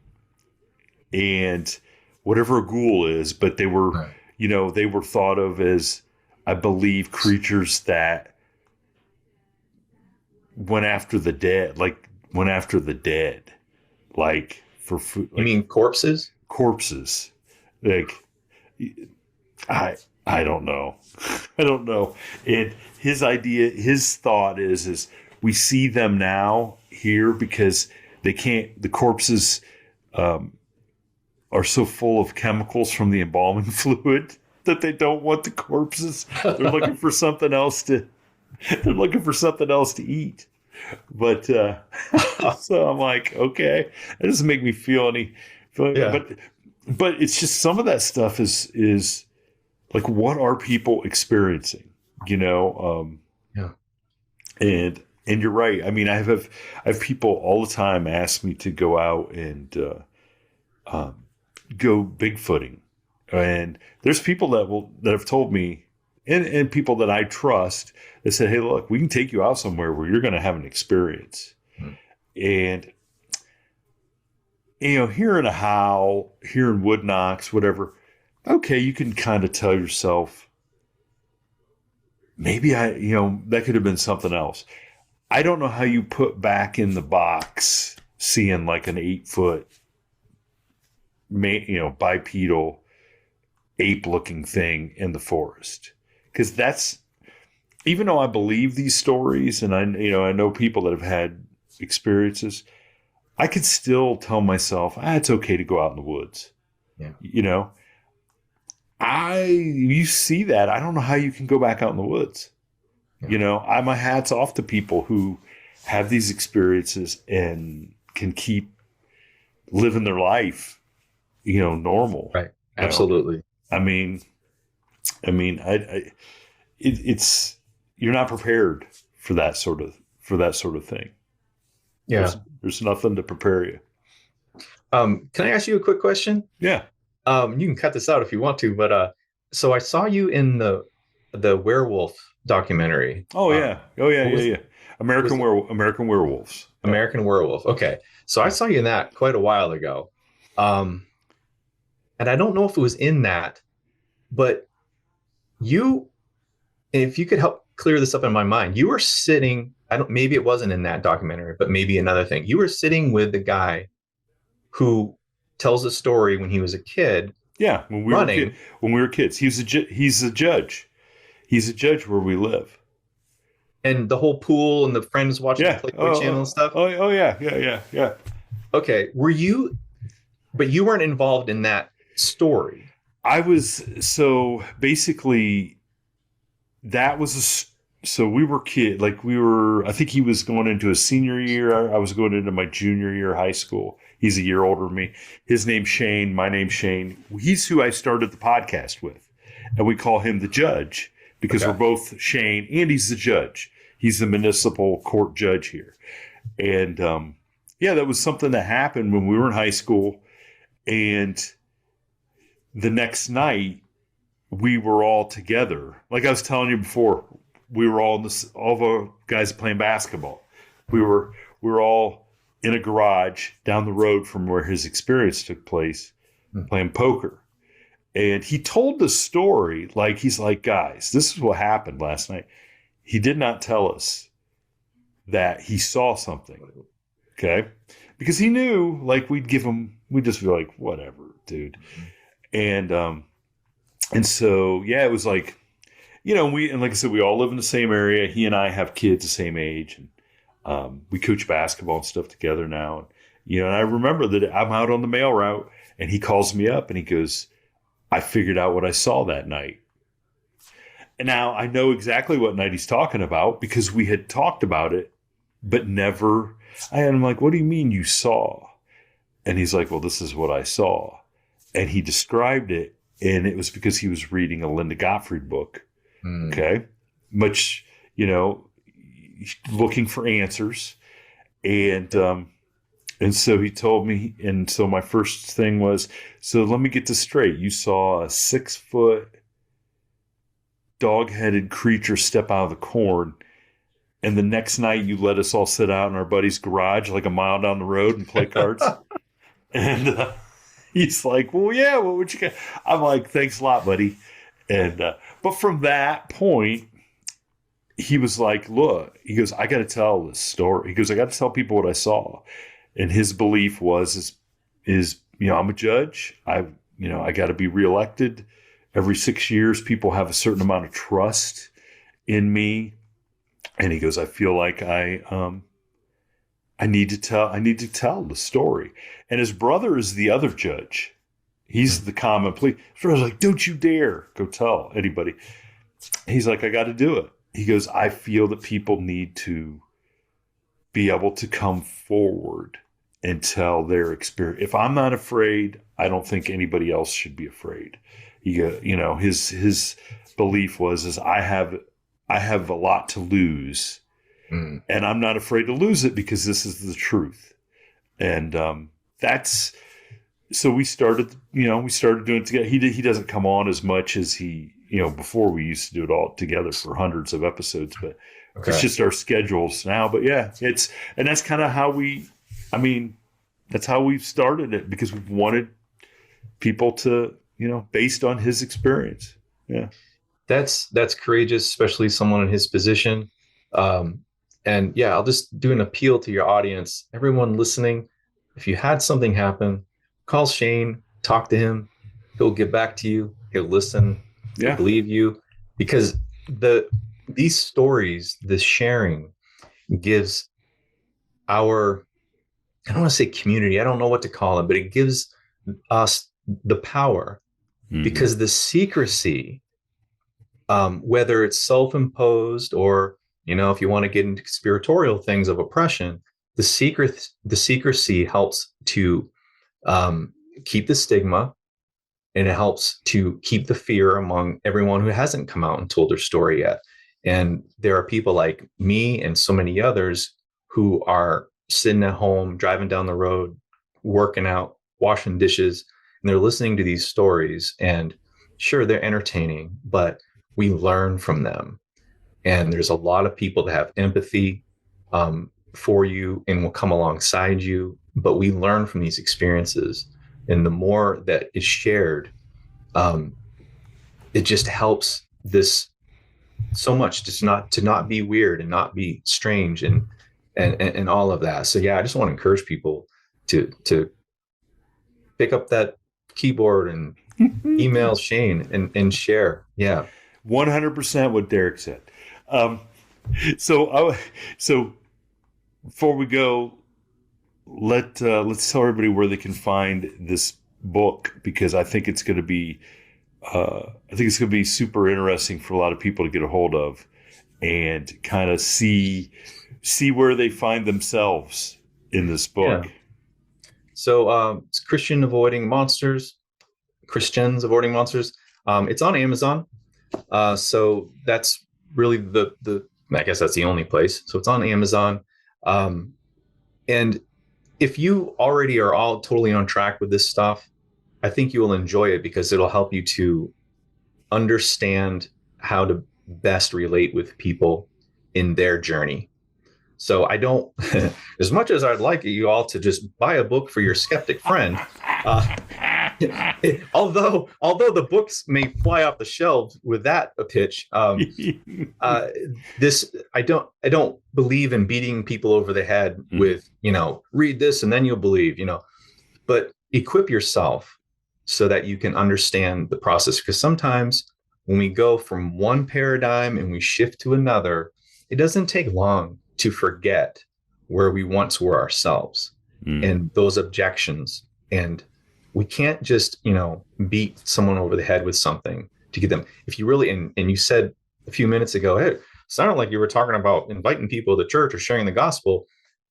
Speaker 1: and whatever a ghoul is, but they were they were thought of as, I believe, creatures that went after the dead, like for food.
Speaker 2: You mean corpses?
Speaker 1: Corpses. Like, I don't know. I don't know. And his thought is we see them now here because the corpses are so full of chemicals from the embalming fluid that they don't want the corpses. They're looking for something else to. They're looking for something else to eat. But so I'm like, okay, that doesn't make me feel any.
Speaker 2: Yeah.
Speaker 1: But it's just some of that stuff is like, what are people experiencing? You know,
Speaker 2: Yeah.
Speaker 1: and you're right. I mean, I have people all the time ask me to go out and go Bigfooting, and there's people that have told me, and people that I trust, that said, hey, look, we can take you out somewhere where you're going to have an experience.
Speaker 2: Hmm.
Speaker 1: And hearing a howl, hearing wood knocks, whatever, okay, you can kind of tell yourself, maybe that could have been something else. I don't know how you put back in the box seeing like an 8-foot, bipedal ape-looking thing in the forest, because that's, even though I believe these stories and I know people that have had experiences, I could still tell myself, it's okay to go out in the woods.
Speaker 2: Yeah.
Speaker 1: You see that. I don't know how you can go back out in the woods.
Speaker 2: Yeah.
Speaker 1: My hat's off to people who have these experiences and can keep living their life, normal.
Speaker 2: Right. Absolutely.
Speaker 1: I mean, it's, you're not prepared for that sort of thing.
Speaker 2: Yeah.
Speaker 1: There's nothing to prepare you.
Speaker 2: Can I ask you a quick question?
Speaker 1: Yeah.
Speaker 2: You can cut this out if you want to, but so I saw you in the werewolf documentary.
Speaker 1: Oh yeah. Yeah. American Werewolves.
Speaker 2: American Werewolf. Okay. So I saw you in that quite a while ago. And I don't know if it was in that, but if you could help clear this up in my mind, you were sitting, maybe it wasn't in that documentary, but maybe another thing. You were sitting with the guy who tells a story when he was a kid.
Speaker 1: Yeah, when we were kids, he's a judge. He's a judge where we live.
Speaker 2: And the whole pool and the friends watching the Playboy channel and stuff.
Speaker 1: Oh yeah.
Speaker 2: Okay, but you weren't involved in that story.
Speaker 1: I was, so basically that was so we were I think he was going into his senior year. I was going into my junior year of high school. He's a year older than me. His name's Shane. My name's Shane. He's who I started the podcast with. And we call him the judge because we're both Shane and he's the judge. He's the municipal court judge here. And that was something that happened when we were in high school. And the next night, we were all together. Like I was telling you before, we were all all the guys playing basketball. We were all in a garage down the road from where his experience took place, playing poker. And he told the story like, he's like, guys, this is what happened last night. He did not tell us that he saw something. Okay. Because he knew, like, we'd just be like, whatever, dude. And so, yeah, it was like, and like I said, we all live in the same area. He and I have kids the same age. And we coach basketball and stuff together now. And I remember that I'm out on the mail route and he calls me up and he goes, I figured out what I saw that night. And now I know exactly what night he's talking about because we had talked about it, but never. And I'm like, what do you mean you saw? And he's like, well, this is what I saw. And he described it. And it was because he was reading a Linda Gottfried book. Okay. Much, looking for answers. And so he told me, and so my first thing was, so let me get this straight. You saw a 6-foot dog-headed creature step out of the corn. And the next night you let us all sit out in our buddy's garage, like a mile down the road and play cards. And he's like, well, yeah, what would you get? I'm like, thanks a lot, buddy. And, but from that point, he was like, look, he goes, I got to tell this story. He goes, I got to tell people what I saw. And his belief is, I'm a judge. I got to be reelected every 6 years. People have a certain amount of trust in me. And he goes, I feel like I need to tell the story. And his brother is the other judge He's the common police. So I was like, don't you dare go tell anybody. He's like, I got to do it. He goes, I feel that people need to be able to come forward and tell their experience. If I'm not afraid, I don't think anybody else should be afraid. His belief is I have a lot to lose, and I'm not afraid to lose it because this is the truth. And that's so we started doing it together. He doesn't come on as much as he before. We used to do it all together for hundreds of episodes, but it's just our schedules now. But yeah, that's kind of how that's how we've started it, because we wanted people to, based on his experience. Yeah.
Speaker 2: That's courageous, especially someone in his position. And yeah, I'll just do an appeal to your audience, everyone listening. If you had something happen, call Shane, talk to him. He'll get back to you. He'll listen. He'll believe you, because these stories, this sharing gives our, I don't want to say community, I don't know what to call it, but it gives us the power, because the secrecy, whether it's self-imposed or, if you want to get into conspiratorial things of oppression, the secrecy helps to keep the stigma, and it helps to keep the fear among everyone who hasn't come out and told their story yet. And there are people like me and so many others who are sitting at home, driving down the road, working out, washing dishes, and they're listening to these stories. And sure, they're entertaining, but we learn from them. And there's a lot of people that have empathy for you and will come alongside you, but we learn from these experiences. And the more that is shared, it just helps this so much, just to not be weird and not be strange and all of that. So yeah, I just want to encourage people to pick up that keyboard and email Shane and share. Yeah.
Speaker 1: 100% what Derek said. So before we go, let's tell everybody where they can find this book, because I think it's going to be super interesting for a lot of people to get a hold of and kind of see where they find themselves in this book.
Speaker 2: Yeah. So it's Christians Avoiding Monsters. It's on Amazon. So that's really I guess that's the only place. So it's on Amazon. And if you already are all totally on track with this stuff, I think you will enjoy it, because it'll help you to understand how to best relate with people in their journey. So I don't, as much as I'd like you all to just buy a book for your skeptic friend, although the books may fly off the shelves with that pitch, this I don't believe in beating people over the head with, read this and then you'll believe, but equip yourself so that you can understand the process. Because sometimes when we go from one paradigm and we shift to another, it doesn't take long to forget where we once were ourselves and those objections. And we can't just, beat someone over the head with something to get them. If you really, and you said a few minutes ago, hey, it sounded like you were talking about inviting people to church or sharing the gospel,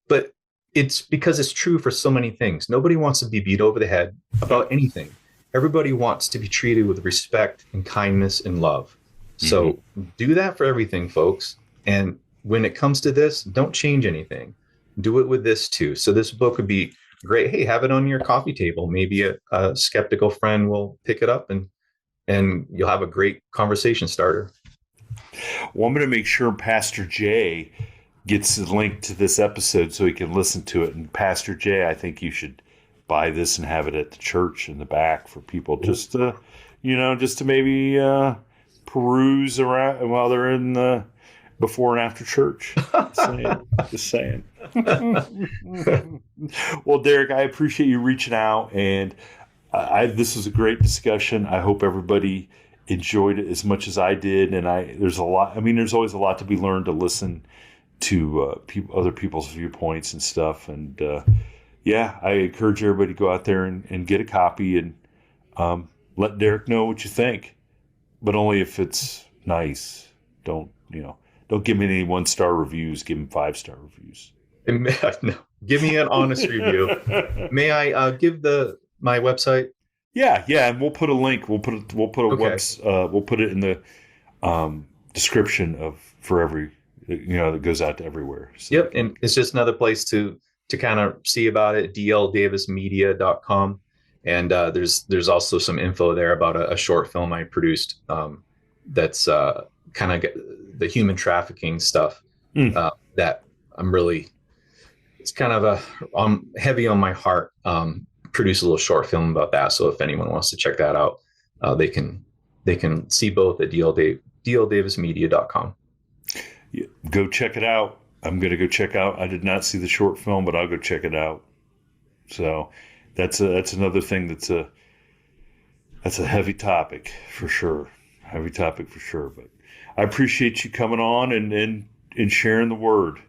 Speaker 2: but it's because it's true for so many things. Nobody wants to be beat over the head about anything. Everybody wants to be treated with respect and kindness and love. So do that for everything, folks. And when it comes to this, don't change anything. Do it with this too. So this book would be great. Hey, have it on your coffee table. Maybe a skeptical friend will pick it up and you'll have a great conversation starter.
Speaker 1: Well, I'm going to make sure Pastor Jay gets the link to this episode so he can listen to it. And Pastor Jay, I think you should buy this and have it at the church in the back for people just to maybe peruse around while they're in the before and after church. Just saying. Well, Derek, I appreciate you reaching out, and this was a great discussion. I hope everybody enjoyed it as much as I did. And there's always a lot to be learned to listen to other people's viewpoints and stuff. And I encourage everybody to go out there and get a copy. And let Derek know what you think, but only if it's nice. Don't give me any 1-star reviews. Give him 5-star reviews.
Speaker 2: No, give me an honest review. May I give my website?
Speaker 1: Yeah, and we'll put a link. We'll put it in the description for every that goes out to everywhere. So
Speaker 2: yep, and it's just another place to kind of see about it. dldavismedia.com, and there's also some info there about a short film I produced that's kind of the human trafficking stuff that I'm really, it's kind of heavy on my heart. Produce a little short film about that, so if anyone wants to check that out, they can see both at dldavismedia.com.
Speaker 1: Yeah, go check it out. I'm going to go check out. I did not see the short film, but I'll go check it out. So that's another thing that's a heavy topic for sure. But I appreciate you coming on and sharing the word.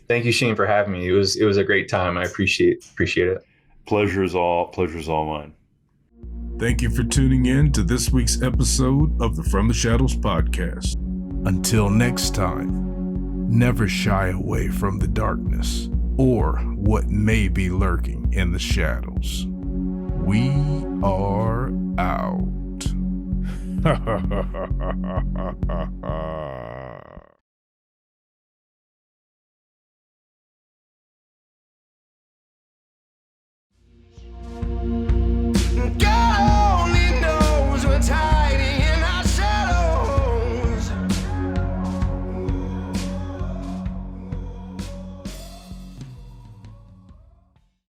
Speaker 2: Thank you, Shane, for having me. It was a great time. I appreciate it.
Speaker 1: Pleasure is all mine.
Speaker 3: Thank you for tuning in to this week's episode of the From the Shadows podcast. Until next time, never shy away from the darkness or what may be lurking in the shadows. We are out.